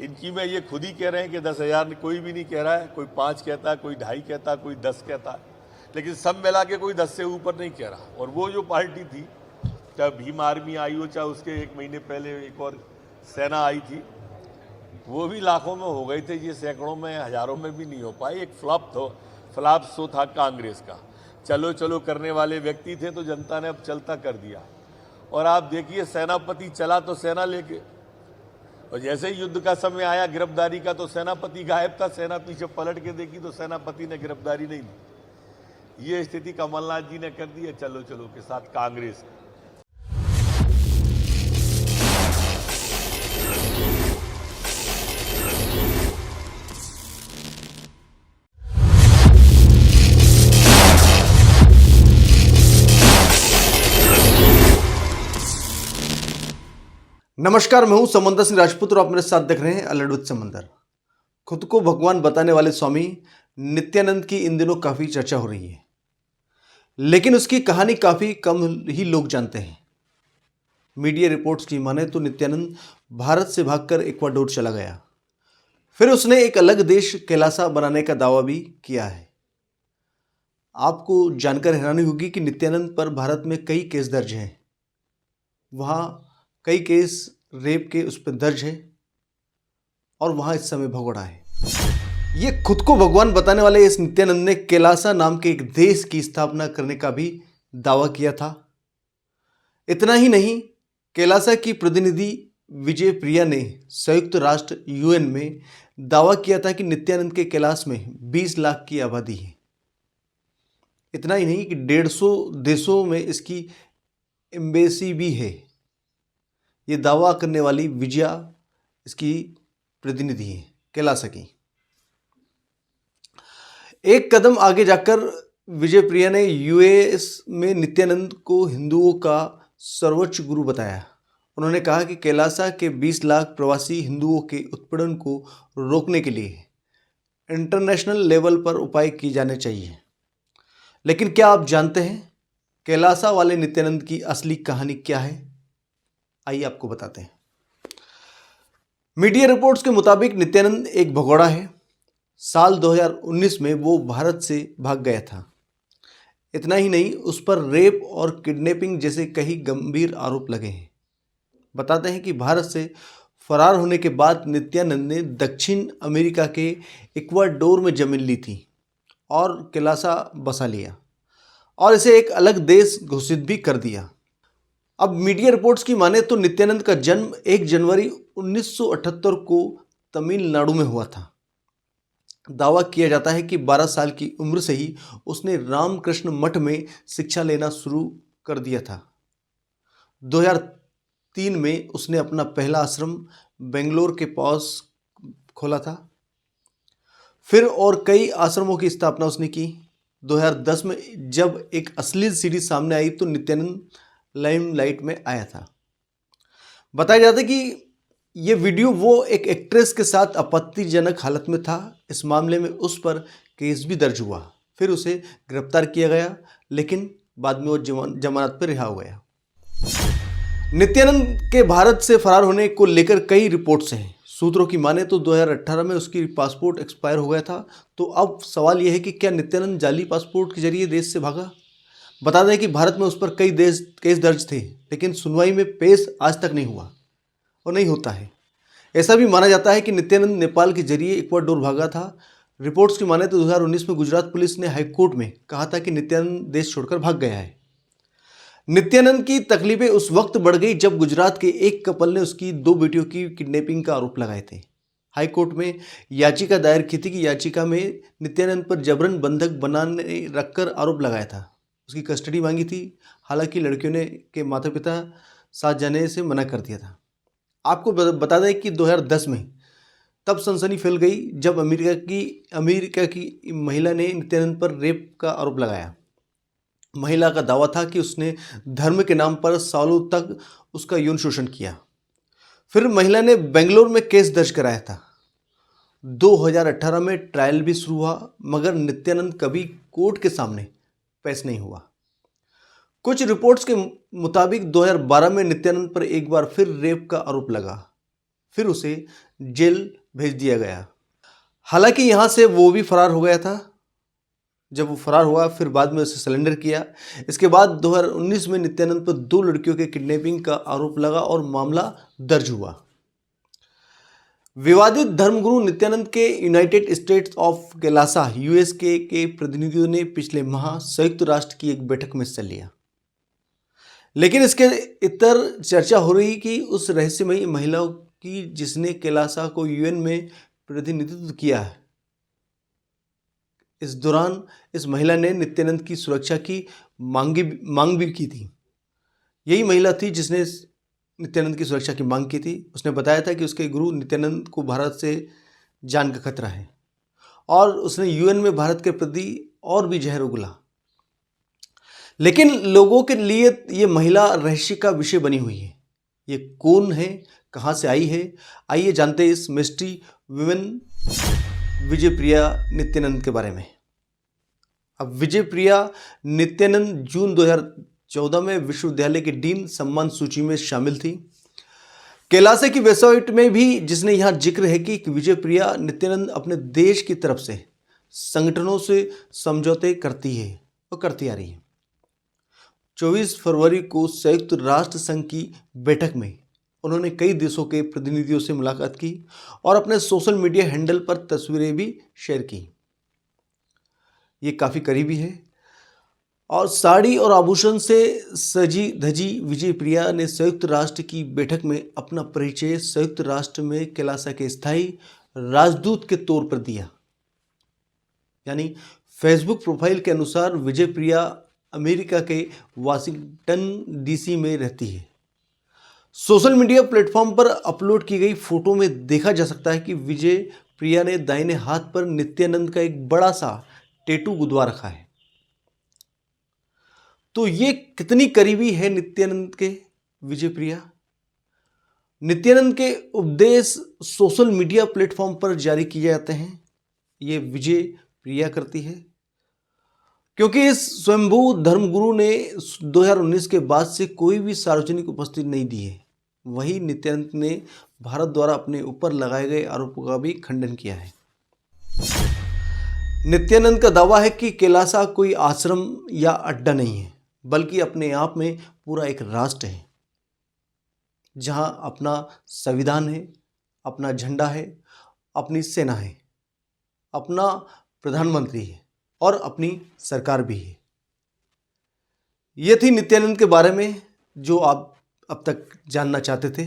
इनकी में ये खुद ही कह रहे हैं कि 10,000 कोई भी नहीं कह रहा है, कोई 5 कहता है, कोई 2.5 कहता है, कोई 10 कहता है, लेकिन सब मिला के कोई 10 से ऊपर नहीं कह रहा। और वो जो पार्टी थी, चाहे भीम आर्मी आई हो, चाहे उसके 1 महीने पहले एक और सेना आई थी, वो भी लाखों में हो गए थे, ये सैकड़ों में, हजारों में भी नहीं हो पाए। एक फ्लॉप शो था कांग्रेस का। चलो चलो करने वाले व्यक्ति थे, तो जनता ने अब चलता कर दिया। और आप देखिए, सेनापति चला तो सेना लेके, और जैसे ही युद्ध का समय आया गिरफ्तारी का, तो सेनापति गायब था। सेना पीछे पलट के देखी तो सेनापति ने गिरफ्तारी नहीं दी। ये स्थिति कमलनाथ जी ने कर दी है चलो चलो के साथ कांग्रेस। नमस्कार, मैं हूं समंदर सिंह राजपूत और आप मेरे साथ देख रहे हैं अलर्ट विद समंदर। खुद को भगवान बताने वाले स्वामी नित्यानंद की इन दिनों काफ़ी चर्चा हो रही है, लेकिन उसकी कहानी काफ़ी कम ही लोग जानते हैं। मीडिया रिपोर्ट्स की माने तो नित्यानंद भारत से भागकर इक्वाडोर चला गया। फिर उसने एक अलग देश कैलासा बनाने का दावा भी किया है। आपको जानकर हैरानी होगी कि नित्यानंद पर भारत में कई केस दर्ज हैं। वहाँ कई केस रेप के उस पर दर्ज है और वहाँ इस समय भगोड़ा है। ये खुद को भगवान बताने वाले इस नित्यानंद ने कैलासा नाम के एक देश की स्थापना करने का भी दावा किया था। इतना ही नहीं, कैलासा की प्रतिनिधि विजय प्रिया ने संयुक्त राष्ट्र यूएन में दावा किया था कि नित्यानंद के कैलाश में 20 लाख की आबादी है। इतना ही नहीं कि 150 देशों में इसकी एम्बेसी भी है। ये दावा करने वाली विजया इसकी प्रतिनिधि है कैलासा की। एक कदम आगे जाकर विजय प्रिया ने यूएस में नित्यानंद को हिंदुओं का सर्वोच्च गुरु बताया। उन्होंने कहा कि कैलासा के 20 लाख प्रवासी हिंदुओं के उत्पीड़न को रोकने के लिए इंटरनेशनल लेवल पर उपाय किए जाने चाहिए। लेकिन क्या आप जानते हैं कैलासा वाले नित्यानंद की असली कहानी क्या है? आइए आपको बताते हैं। मीडिया रिपोर्ट्स के मुताबिक नित्यानंद एक भगोड़ा है। साल 2019 में वो भारत से भाग गया था। इतना ही नहीं, उस पर रेप और किडनैपिंग जैसे कई गंभीर आरोप लगे हैं। बताते हैं कि भारत से फरार होने के बाद नित्यानंद ने दक्षिण अमेरिका के इक्वाडोर में जमीन ली थी और कैलासा बसा लिया और इसे एक अलग देश घोषित भी कर दिया। अब मीडिया रिपोर्ट्स की माने तो नित्यानंद का जन्म 1 जनवरी 1978 को तमिलनाडु में हुआ था। दावा किया जाता है कि 12 साल की उम्र से ही उसने रामकृष्ण मठ में शिक्षा लेना शुरू कर दिया था। 2003 में उसने अपना पहला आश्रम बेंगलोर के पास खोला था। फिर और कई आश्रमों की स्थापना उसने की। 2010 में जब एक अश्लील सीडी सामने आई तो नित्यानंद लाइमलाइट में आया था। बताया जाता है कि ये वीडियो वो एक एक्ट्रेस के साथ आपत्तिजनक हालत में था। इस मामले में उस पर केस भी दर्ज हुआ। फिर उसे गिरफ्तार किया गया, लेकिन बाद में वो जमानत पर रिहा हो गया। नित्यानंद के भारत से फरार होने को लेकर कई रिपोर्ट्स हैं। सूत्रों की माने तो 2018 में उसकी पासपोर्ट एक्सपायर हो गया था। तो अब सवाल यह है कि क्या नित्यानंद जाली पासपोर्ट के जरिए देश से भागा? बता दें कि भारत में उस पर कई केस दर्ज थे, लेकिन सुनवाई में पेश आज तक नहीं हुआ और नहीं होता है। ऐसा भी माना जाता है कि नित्यानंद नेपाल के जरिए इक्वाडोर भागा था। रिपोर्ट्स की माने तो 2019 में गुजरात पुलिस ने हाईकोर्ट में कहा था कि नित्यानंद देश छोड़कर भाग गया है। नित्यानंद की तकलीफें उस वक्त बढ़ गई जब गुजरात के एक कपल ने उसकी 2 बेटियों की किडनैपिंग का आरोप लगाए थे। हाईकोर्ट में याचिका दायर की थी कि याचिका में नित्यानंद पर जबरन बंधक बनाने रखकर आरोप लगाया था। उसकी कस्टडी मांगी थी। हालांकि लड़कियों ने के माता पिता साथ जाने से मना कर दिया था। आपको बता दें कि 2010 में तब सनसनी फैल गई जब अमेरिका की महिला ने नित्यानंद पर रेप का आरोप लगाया। महिला का दावा था कि उसने धर्म के नाम पर सालों तक उसका यौन शोषण किया। फिर महिला ने बेंगलोर में केस दर्ज कराया था। 2018 में ट्रायल भी शुरू हुआ, मगर नित्यानंद कभी कोर्ट के सामने पेश नहीं हुआ। कुछ रिपोर्ट्स के मुताबिक 2012 में नित्यानंद पर एक बार फिर रेप का आरोप लगा, फिर उसे जेल भेज दिया गया। हालांकि यहां से वो भी फरार हो गया था। जब वो फरार हुआ फिर बाद में उसे सरेंडर किया। इसके बाद 2019 में नित्यानंद पर 2 लड़कियों के किडनैपिंग का आरोप लगा और मामला दर्ज हुआ। विवादित धर्मगुरु नित्यानंद के यूनाइटेड स्टेट्स ऑफ कैलासा यूएसके के प्रतिनिधियों ने पिछले माह संयुक्त राष्ट्र की एक बैठक में हिस्सा लिया। लेकिन इसके इतर चर्चा हो रही कि उस रहस्यमयी महिला की जिसने कैलासा को यूएन में प्रतिनिधित्व किया है, इस दौरान इस महिला ने नित्यानंद की सुरक्षा की मांग भी की थी। यही महिला थी जिसने नित्यानंद की सुरक्षा की मांग की थी। उसने बताया था कि उसके गुरु नित्यानंद को भारत से जान का खतरा है और उसने यूएन में भारत के प्रति और भी जहर उगला। लेकिन लोगों के लिए ये महिला रहस्य का विषय बनी हुई है। ये कौन है, कहाँ से आई है? आइए जानते हैं इस मिस्ट्री वुमेन विजयप्रिया नित्यानंद के बारे में। अब विजयप्रिया नित्यानंद जून 2014 में विश्वविद्यालय की डीन सम्मान सूची में शामिल थी। कैलासा की वेबसाइट में भी जिसने यहाँ जिक्र है कि विजयप्रिया नित्यानंद अपने देश की तरफ से संगठनों से समझौते करती है और करती आ रही है। 24 फरवरी को संयुक्त राष्ट्र संघ की बैठक में उन्होंने कई देशों के प्रतिनिधियों से मुलाकात की और अपने सोशल मीडिया हैंडल पर तस्वीरें भी शेयर की। ये काफ़ी करीबी है और साड़ी और आभूषण से सजी धजी विजयप्रिया ने संयुक्त राष्ट्र की बैठक में अपना परिचय संयुक्त राष्ट्र में कैलासा के स्थायी राजदूत के तौर पर दिया। यानी फेसबुक प्रोफाइल के अनुसार विजयप्रिया अमेरिका के वाशिंगटन डीसी में रहती है। सोशल मीडिया प्लेटफॉर्म पर अपलोड की गई फोटो में देखा जा सकता है कि विजय प्रिया ने दाहिने हाथ पर नित्यानंद का एक बड़ा सा टैटू गुदवा रखा है। तो ये कितनी करीबी है नित्यानंद के विजय प्रिया? नित्यानंद के उपदेश सोशल मीडिया प्लेटफॉर्म पर जारी किए जाते हैं, ये विजय प्रिया करती है। क्योंकि इस स्वयंभू धर्मगुरु ने 2019 के बाद से कोई भी सार्वजनिक उपस्थिति नहीं दी है। वहीं नित्यानंद ने भारत द्वारा अपने ऊपर लगाए गए आरोपों का भी खंडन किया है। नित्यानंद का दावा है कि कैलासा कोई आश्रम या अड्डा नहीं है, बल्कि अपने आप में पूरा एक राष्ट्र है, जहां अपना संविधान है, अपना झंडा है, अपनी सेना है, अपना प्रधानमंत्री है और अपनी सरकार भी है। ये थी नित्यानंद के बारे में जो आप अब तक जानना चाहते थे।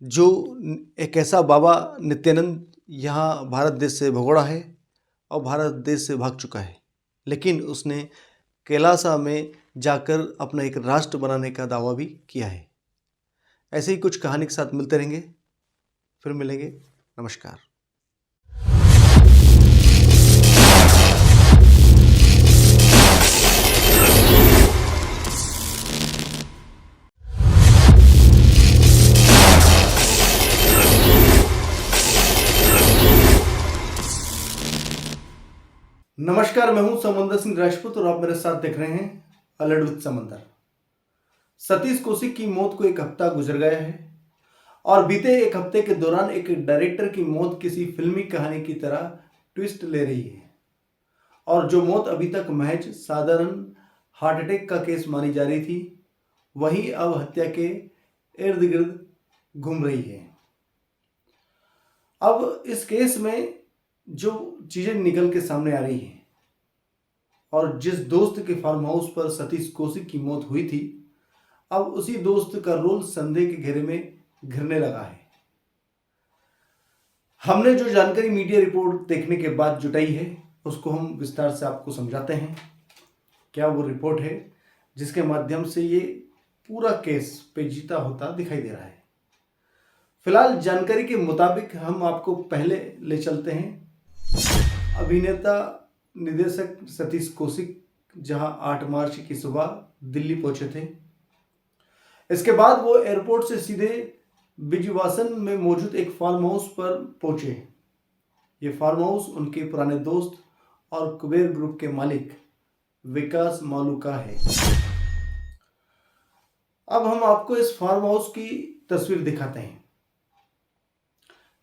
जो एक ऐसा बाबा नित्यानंद यहाँ भारत देश से भगोड़ा है और भारत देश से भाग चुका है, लेकिन उसने कैलासा में जाकर अपना एक राष्ट्र बनाने का दावा भी किया है। ऐसे ही कुछ कहानी के साथ मिलते रहेंगे, फिर मिलेंगे। नमस्कार। नमस्कार, मैं हूं समंदर सिंह राजपूत और आप मेरे साथ देख रहे हैं अलर्ट विद समंदर। सतीश कौशिक की मौत को एक हफ्ता गुजर गया है और बीते एक हफ्ते के दौरान एक डायरेक्टर की मौत किसी फिल्मी कहानी की तरह ट्विस्ट ले रही है और जो मौत अभी तक महज साधारण हार्ट अटैक का केस मानी जा रही थी, वही अब हत्या के इर्द गिर्द घूम रही है। अब इस केस में जो चीजें निकल के सामने आ रही हैं और जिस दोस्त के फार्म हाउस पर सतीश कौशिक की मौत हुई थी, अब उसी दोस्त का रोल संदेह के घेरे में घिरने लगा है। हमने जो जानकारी मीडिया रिपोर्ट देखने के बाद जुटाई है, उसको हम विस्तार से आपको समझाते हैं। क्या वो रिपोर्ट है जिसके माध्यम से ये पूरा केस पेचीदा होता दिखाई दे रहा है। फिलहाल जानकारी के मुताबिक हम आपको पहले ले चलते हैं अभिनेता निर्देशक सतीश कौशिक जहां 8 मार्च की सुबह दिल्ली पहुंचे थे। इसके बाद वो एयरपोर्ट से सीधे बिजवासन में मौजूद एक फार्म हाउस पर पहुंचे। ये फार्म हाउस उनके पुराने दोस्त और कुबेर ग्रुप के मालिक विकास मालू का है। अब हम आपको इस फार्म हाउस की तस्वीर दिखाते हैं।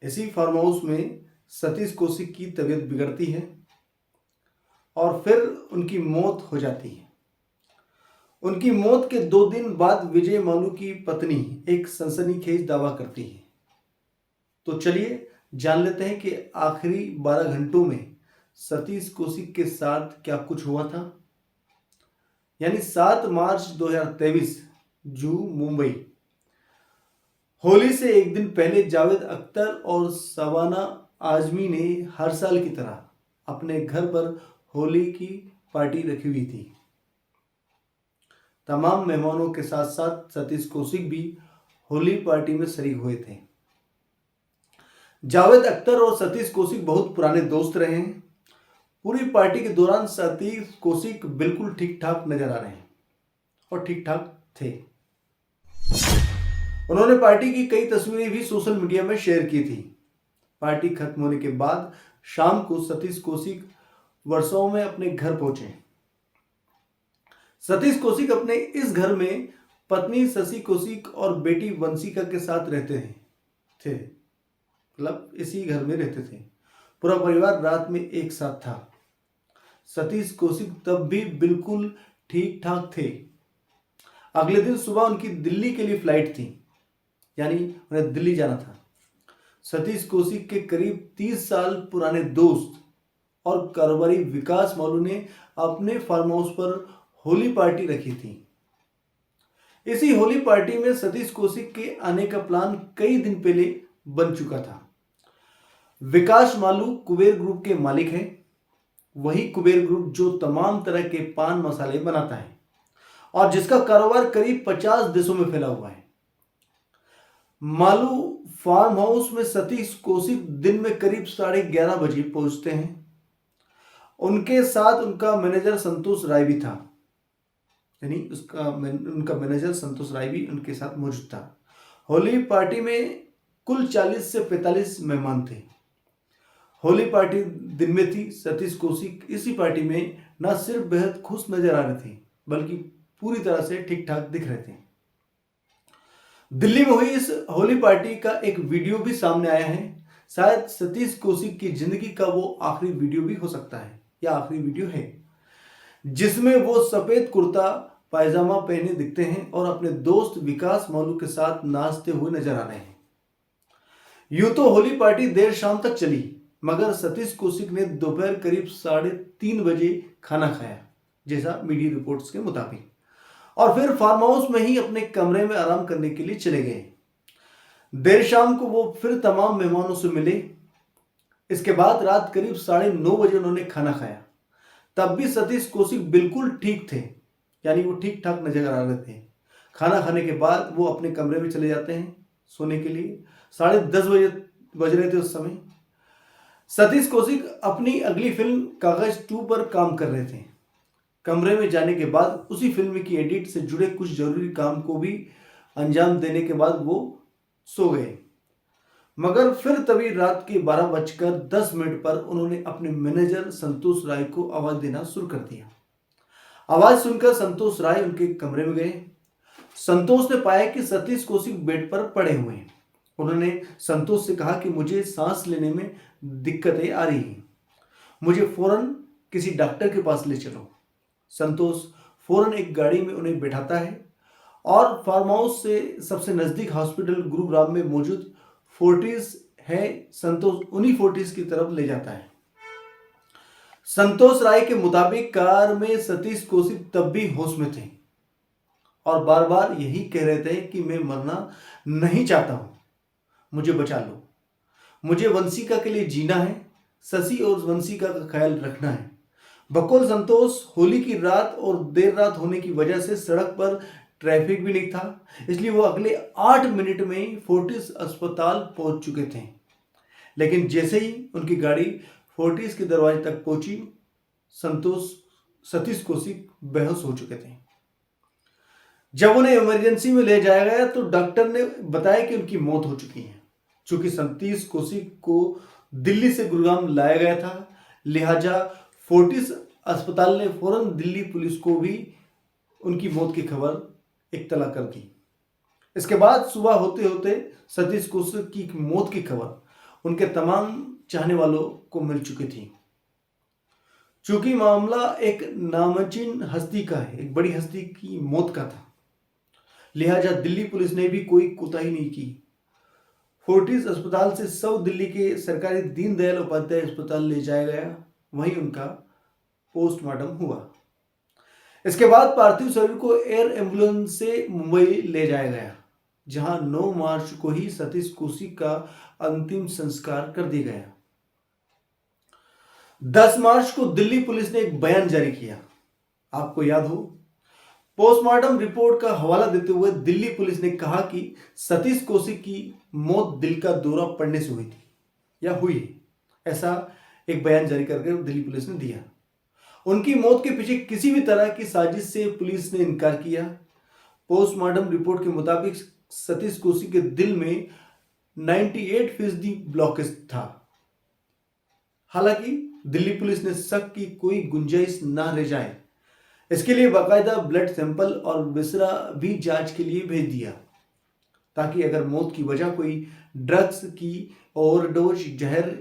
इसी फार्म हाउस में सतीश कौशिक की तबीयत बिगड़ती है और फिर उनकी मौत हो जाती है। उनकी मौत के 2 दिन बाद विजय मालू की पत्नी एक सनसनीखेज दावा करती है। तो चलिए जान लेते हैं कि आखिरी 12 घंटों में सतीश कौशिक के साथ क्या कुछ हुआ था। यानी 7 मार्च 2023 जू मुंबई। होली से एक दिन पहले जावेद अख्तर और शबाना आजमी ने हर साल की तरह अपने घर पर होली की पार्टी रखी हुई थी। तमाम मेहमानों के साथ साथ सतीश कौशिक भी होली पार्टी में शरीक हुए थे। जावेद अख्तर और सतीश कौशिक बहुत पुराने दोस्त रहे हैं। पूरी पार्टी के दौरान सतीश कौशिक बिल्कुल ठीक ठाक नजर आ रहे हैं और ठीक ठाक थे। उन्होंने पार्टी की कई तस्वीरें भी सोशल मीडिया में शेयर की थी। पार्टी खत्म होने के बाद शाम को सतीश कौशिक वर्सोवा में अपने घर पहुंचे। सतीश कौशिक अपने इस घर में पत्नी शशि कौशिक और बेटी वंशिका के साथ रहते थे। मतलब इसी घर में रहते थे। पूरा परिवार रात में एक साथ था। सतीश कौशिक तब भी बिल्कुल ठीक ठाक थे। अगले दिन सुबह उनकी दिल्ली के लिए फ्लाइट थी, यानी उन्हें दिल्ली जाना था। सतीश कौशिक के करीब 30 साल पुराने दोस्त और कारोबारी विकास मालू ने अपने फार्म हाउस पर होली पार्टी रखी थी। इसी होली पार्टी में सतीश कौशिक के आने का प्लान कई दिन पहले बन चुका था। विकास मालू कुबेर ग्रुप के मालिक हैं। वही कुबेर ग्रुप जो तमाम तरह के पान मसाले बनाता है और जिसका कारोबार करीब 50 देशों में फैला हुआ है। मालू फार्म हाउस में सतीश कौशिक दिन में करीब 11:30 बजे पहुंचते हैं। उनके साथ उनका मैनेजर संतोष राय भी था, यानी उनका मैनेजर संतोष राय भी उनके साथ मौजूद था। होली पार्टी में कुल 40 से 45 मेहमान थे। होली पार्टी दिन में थी। सतीश कौशिक इसी पार्टी में न सिर्फ बेहद खुश नजर आ रहे थे बल्कि पूरी तरह से ठीक ठाक दिख रहे थे। दिल्ली में हुई इस होली पार्टी का एक वीडियो भी सामने आया है। शायद सतीश कौशिक की जिंदगी का वो आखिरी वीडियो भी हो सकता है या आखिरी वीडियो है, जिसमें वो सफेद कुर्ता पायजामा पहने दिखते हैं और अपने दोस्त विकास मालू के साथ नाचते हुए नजर आ रहे हैं। यूं तो होली पार्टी देर शाम तक चली, मगर सतीश कौशिक ने दोपहर करीब 3:30 बजे खाना खाया, जैसा मीडिया रिपोर्ट्स के मुताबिक, और फिर फार्म हाउस में ही अपने कमरे में आराम करने के लिए चले गए। देर शाम को वो फिर तमाम मेहमानों से मिले। इसके बाद रात करीब 9:30 बजे उन्होंने खाना खाया। तब भी सतीश कौशिक बिल्कुल ठीक थे, यानी वो ठीक ठाक नजर आ रहे थे। खाना खाने के बाद वो अपने कमरे में चले जाते हैं सोने के लिए। 10:30 बज रहे थे उस समय। सतीश कौशिक अपनी अगली फिल्म कागज 2 पर काम कर रहे थे। कमरे में जाने के बाद उसी फिल्म की एडिट से जुड़े कुछ जरूरी काम को भी अंजाम देने के बाद वो सो गए। मगर फिर तभी रात के 12:10 पर उन्होंने अपने मैनेजर संतोष राय को आवाज देना शुरू कर दिया। आवाज सुनकर संतोष राय उनके कमरे में गए। संतोष ने पाया कि सतीश कौशिक बेड पर पड़े हुए हैं। उन्होंने संतोष से कहा कि मुझे सांस लेने में दिक्कतें आ रही हैं, मुझे फौरन किसी डॉक्टर के पास ले चलो। संतोष फौरन एक गाड़ी में उन्हें बैठाता है और फार्म हाउस से सबसे नजदीक हॉस्पिटल गुरुग्राम में मौजूद फोर्टिस है, संतोष उन्हीं फोर्टिस की तरफ ले जाता है। संतोष राय के मुताबिक कार में सतीश कौशिक तब भी होश में थे और बार बार यही कह रहे थे कि मैं मरना नहीं चाहता हूं, मुझे बचा लो, मुझे वंशिका के लिए जीना है, शशि और वंशिका का ख्याल रखना है, बकौल संतोष, होली की रात और देर रात होने की वजह से सड़क पर ट्रैफिक भी नहीं था, इसलिए वो अगले 8 मिनट में फोर्टिस अस्पताल पहुंच चुके थे। लेकिन जैसे ही उनकी गाड़ी फोर्टिस के दरवाजे तक पहुंची, सतीश कौशिक बेहोश हो चुके थे। जब उन्हें इमरजेंसी में ले जाया गया तो डॉक्टर ने बताया कि उनकी मौत हो चुकी है। चूंकि सतीश कौशिक को दिल्ली से गुरुग्राम लाया गया था, लिहाजा फोर्टिस अस्पताल ने फौरन दिल्ली पुलिस को भी उनकी मौत की खबर इत्तला कर दी। इसके बाद सुबह होते होते सतीश कौशिक की मौत की खबर उनके तमाम चाहने वालों को मिल चुकी थी। चूंकि मामला एक नामचीन हस्ती का है, एक बड़ी हस्ती की मौत का था, लिहाजा दिल्ली पुलिस ने भी कोई कोताही नहीं की। फोर्टिस अस्पताल से शव दिल्ली के सरकारी दीनदयाल उपाध्याय अस्पताल ले जाया गया, वहीं उनका पोस्टमार्टम हुआ। इसके बाद पार्थिव शरीर को एयर एम्बुलेंस से मुंबई ले जाया गया, जहां 9 मार्च को ही सतीश कौशिक का अंतिम संस्कार कर दिया गया। 10 मार्च को दिल्ली पुलिस ने एक बयान जारी किया। आपको याद हो, पोस्टमार्टम रिपोर्ट का हवाला देते हुए दिल्ली पुलिस ने कहा कि सतीश कौशिक की मौत दिल का दौरा पड़ने से हुई थी या हुई है। ऐसा एक बयान जारी करके दिल्ली पुलिस ने दिया। उनकी मौत के पीछे किसी भी तरह की साजिश से पुलिस ने इनकार किया। पोस्टमार्टम रिपोर्ट के मुताबिक सतीश कौशिक के दिल में 98% ब्लॉकेज था। हालांकि दिल्ली पुलिस ने शक की कोई गुंजाइश ना रह जाए, इसके लिए बाकायदा ब्लड सैंपल और विसरा भी जांच के लिए भेज दिया, ताकि अगर मौत की वजह कोई ड्रग्स की ओवरडोज, जहर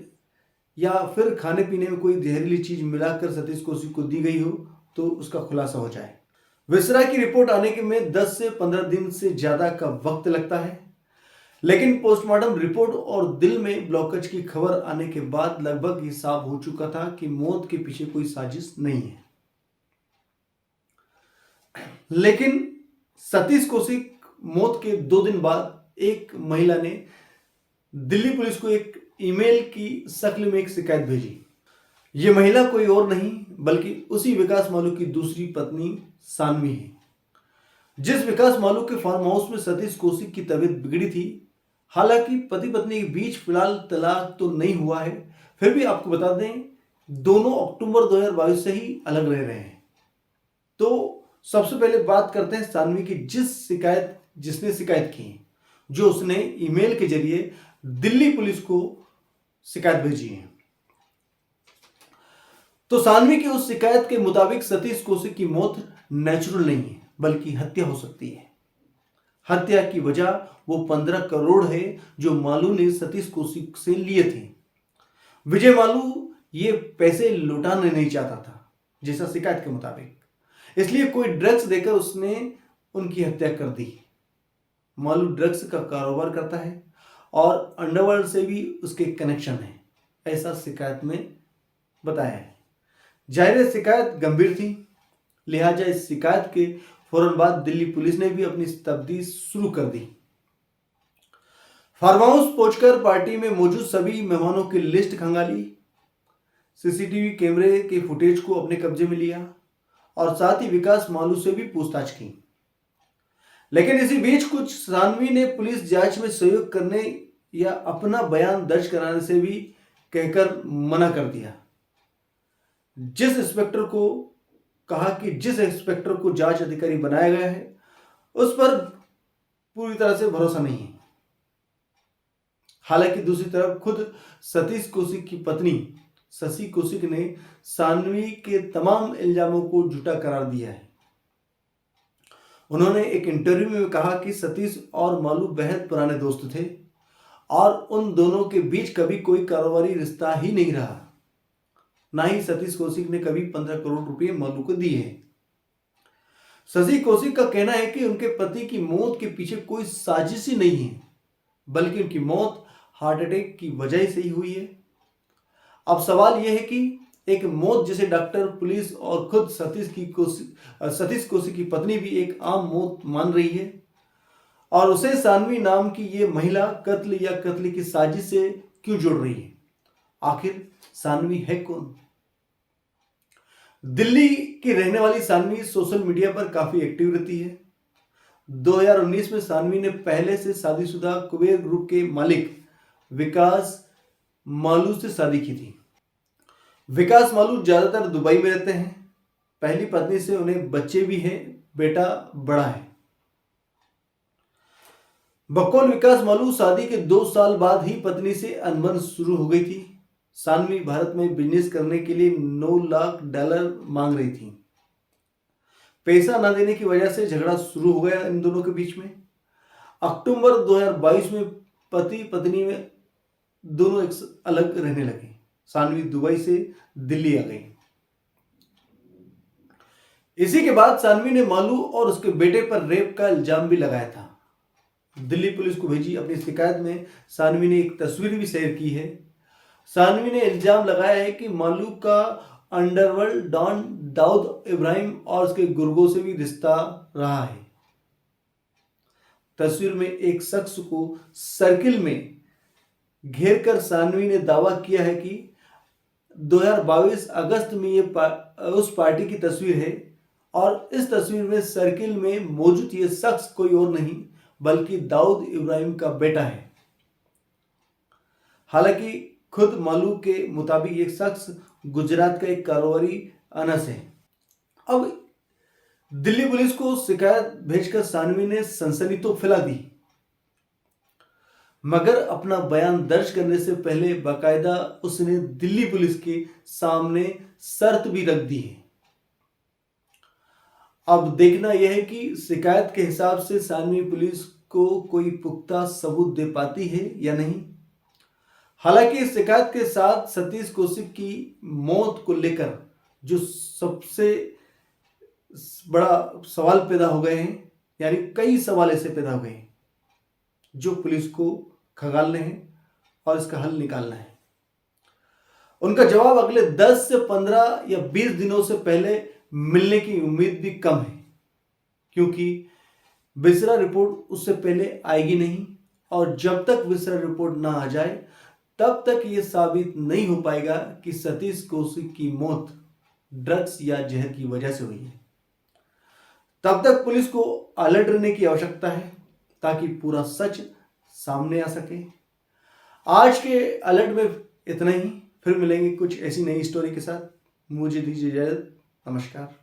या फिर खाने पीने में कोई जहरीली चीज मिलाकर सतीश कौशिक को दी गई हो तो उसका खुलासा हो जाए। विसरा की रिपोर्ट आने के में 10 से 15 दिन से ज्यादा का वक्त लगता है, लेकिन पोस्टमार्टम रिपोर्ट और दिल में ब्लॉकेज की खबर आने के बाद लगभग ये साफ हो चुका था कि मौत के पीछे कोई साजिश नहीं है। लेकिन सतीश कौशिक मौत के 2 दिन बाद एक महिला ने दिल्ली पुलिस को एक ईमेल की शक्ल में एक शिकायत भेजी। ये महिला कोई और नहीं बल्कि उसी विकास मालू की दूसरी पत्नी सानवी है। जिस विकास मालू के फार्म हाउस में सतीश कौशिक की तबीयत बिगड़ी थी, हालांकि पति पत्नी के बीच फिलहाल तलाक तो नहीं हुआ है, फिर भी आपको बता दें दोनों अक्टूबर 2022 से ही अलग रह रहे हैं। तो सबसे पहले बात करते हैं सानवी की, जिसने शिकायत की, जो उसने ईमेल के जरिए दिल्ली पुलिस को शिकायत भेजी है। तो सानवी की उस शिकायत के मुताबिक सतीश कौशिक की मौत नेचुरल नहीं है बल्कि हत्या हो सकती है। हत्या की वजह वो 15 करोड़ है जो मालू ने सतीश कौशिक से लिए थे। विजय मालू ये पैसे लौटाना नहीं चाहता था जैसा शिकायत के मुताबिक, इसलिए कोई ड्रग्स देकर उसने उनकी हत्या कर दी। मालू ड्रग्स का कारोबार करता है और अंडरवर्ल्ड से भी उसके कनेक्शन है, ऐसा शिकायत में बताया है। जाहिर शिकायत गंभीर थी, लिहाजा इस शिकायत के फौरन बाद दिल्ली पुलिस ने भी अपनी तफ्तीश शुरू कर दी। फार्म हाउस पहुंचकर पार्टी में मौजूद सभी मेहमानों की लिस्ट खंगाली, सीसीटीवी कैमरे के फुटेज को अपने कब्जे में लिया और साथ ही विकास मालू से भी पूछताछ की। लेकिन इसी बीच कुछ सानवी ने पुलिस जांच में सहयोग करने या अपना बयान दर्ज कराने से भी कहकर मना कर दिया। जिस इंस्पेक्टर को जांच अधिकारी बनाया गया है उस पर पूरी तरह से भरोसा नहीं है। हालांकि दूसरी तरफ खुद सतीश कौशिक की पत्नी शशि कौशिक ने सानवी के तमाम इल्जामों को झूठा करार दिया है। उन्होंने एक इंटरव्यू में कहा कि सतीश और मालू बेहद पुराने दोस्त थे और उन दोनों के बीच कभी कोई कारोबारी रिश्ता ही नहीं रहा। ना ही सतीश कौशिक ने कभी 15 करोड़ रुपए मालू को दिए हैं। शशि कौशिक का कहना है कि उनके पति की मौत के पीछे कोई साजिश ही नहीं है, बल्कि उनकी मौत हार्ट अटैक की वजह से ही हुई है। अब सवाल यह है कि एक मौत जिसे डॉक्टर, पुलिस और खुद सतीश कौशिक की पत्नी भी एक आम मौत मान रही है, और उसे सानवी नाम की ये महिला कत्ल या कत्ल की साजिश से क्यों जोड़ रही है? आखिर सानवी है कौन? दिल्ली की रहने वाली सानवी सोशल मीडिया पर काफी एक्टिव रहती है। 2019 में सानवी ने पहले से शादीशुदा कुबेर ग्रुप के मालिक विकास मालू से शादी की थी। विकास मालू ज्यादातर दुबई में रहते हैं। पहली पत्नी से उन्हें बच्चे भी हैं, बेटा बड़ा है। बकौल विकास मालू शादी के 2 साल बाद ही पत्नी से अनबन शुरू हो गई थी। सानवी भारत में बिजनेस करने के लिए $9 लाख मांग रही थी। पैसा न देने की वजह से झगड़ा शुरू हो गया इन दोनों के बीच में। अक्टूबर 2022 में पति पत्नी में दोनों एक अलग रहने लगे। सानवी दुबई से दिल्ली आ गई। इसी के बाद सानवी ने मालू और उसके बेटे पर रेप का इल्जाम भी लगाया था। दिल्ली पुलिस को भेजी अपनी शिकायत में सानवी ने एक तस्वीर भी शेयर की है। सानवी ने इल्जाम लगाया है कि मालू का अंडरवर्ल्ड डॉन दाऊद इब्राहिम और उसके गुर्गों से भी रिश्ता रहा है। तस्वीर में एक शख्स को सर्किल में घेरकर सानवी ने दावा किया है कि 2022 अगस्त में ये उस पार्टी की तस्वीर है और इस तस्वीर में सर्किल में मौजूद ये शख्स कोई और नहीं बल्कि दाऊद इब्राहिम का बेटा है। हालांकि खुद मालू के मुताबिक ये शख्स गुजरात का एक कारोबारी अनस है। अब दिल्ली पुलिस को शिकायत भेजकर सानवी ने सनसनी तो फैला दी, मगर अपना बयान दर्ज करने से पहले बाकायदा उसने दिल्ली पुलिस के सामने शर्त भी रख दी है। अब देखना यह है कि शिकायत के हिसाब से सानवी पुलिस को कोई पुख्ता सबूत दे पाती है या नहीं। हालांकि शिकायत के साथ सतीश कौशिक की मौत को लेकर जो सबसे बड़ा सवाल पैदा हो गए हैं, यानी कई सवाल ऐसे पैदा हो गए हैं जो पुलिस को खंगालने हैं और इसका हल निकालना है। उनका जवाब अगले 10 से 15 या 20 दिनों से पहले मिलने की उम्मीद भी कम है, क्योंकि विसरा रिपोर्ट उससे पहले आएगी नहीं और जब तक विसरा रिपोर्ट ना आ जाए तब तक यह साबित नहीं हो पाएगा कि सतीश कौशिक की मौत ड्रग्स या जहर की वजह से हुई है। तब तक पुलिस को अलर्ट रहने की आवश्यकता है ताकि पूरा सच सामने आ सके। आज के अलर्ट में इतना ही। फिर मिलेंगे कुछ ऐसी नई स्टोरी के साथ। मुझे दीजिए इजाजत। नमस्कार।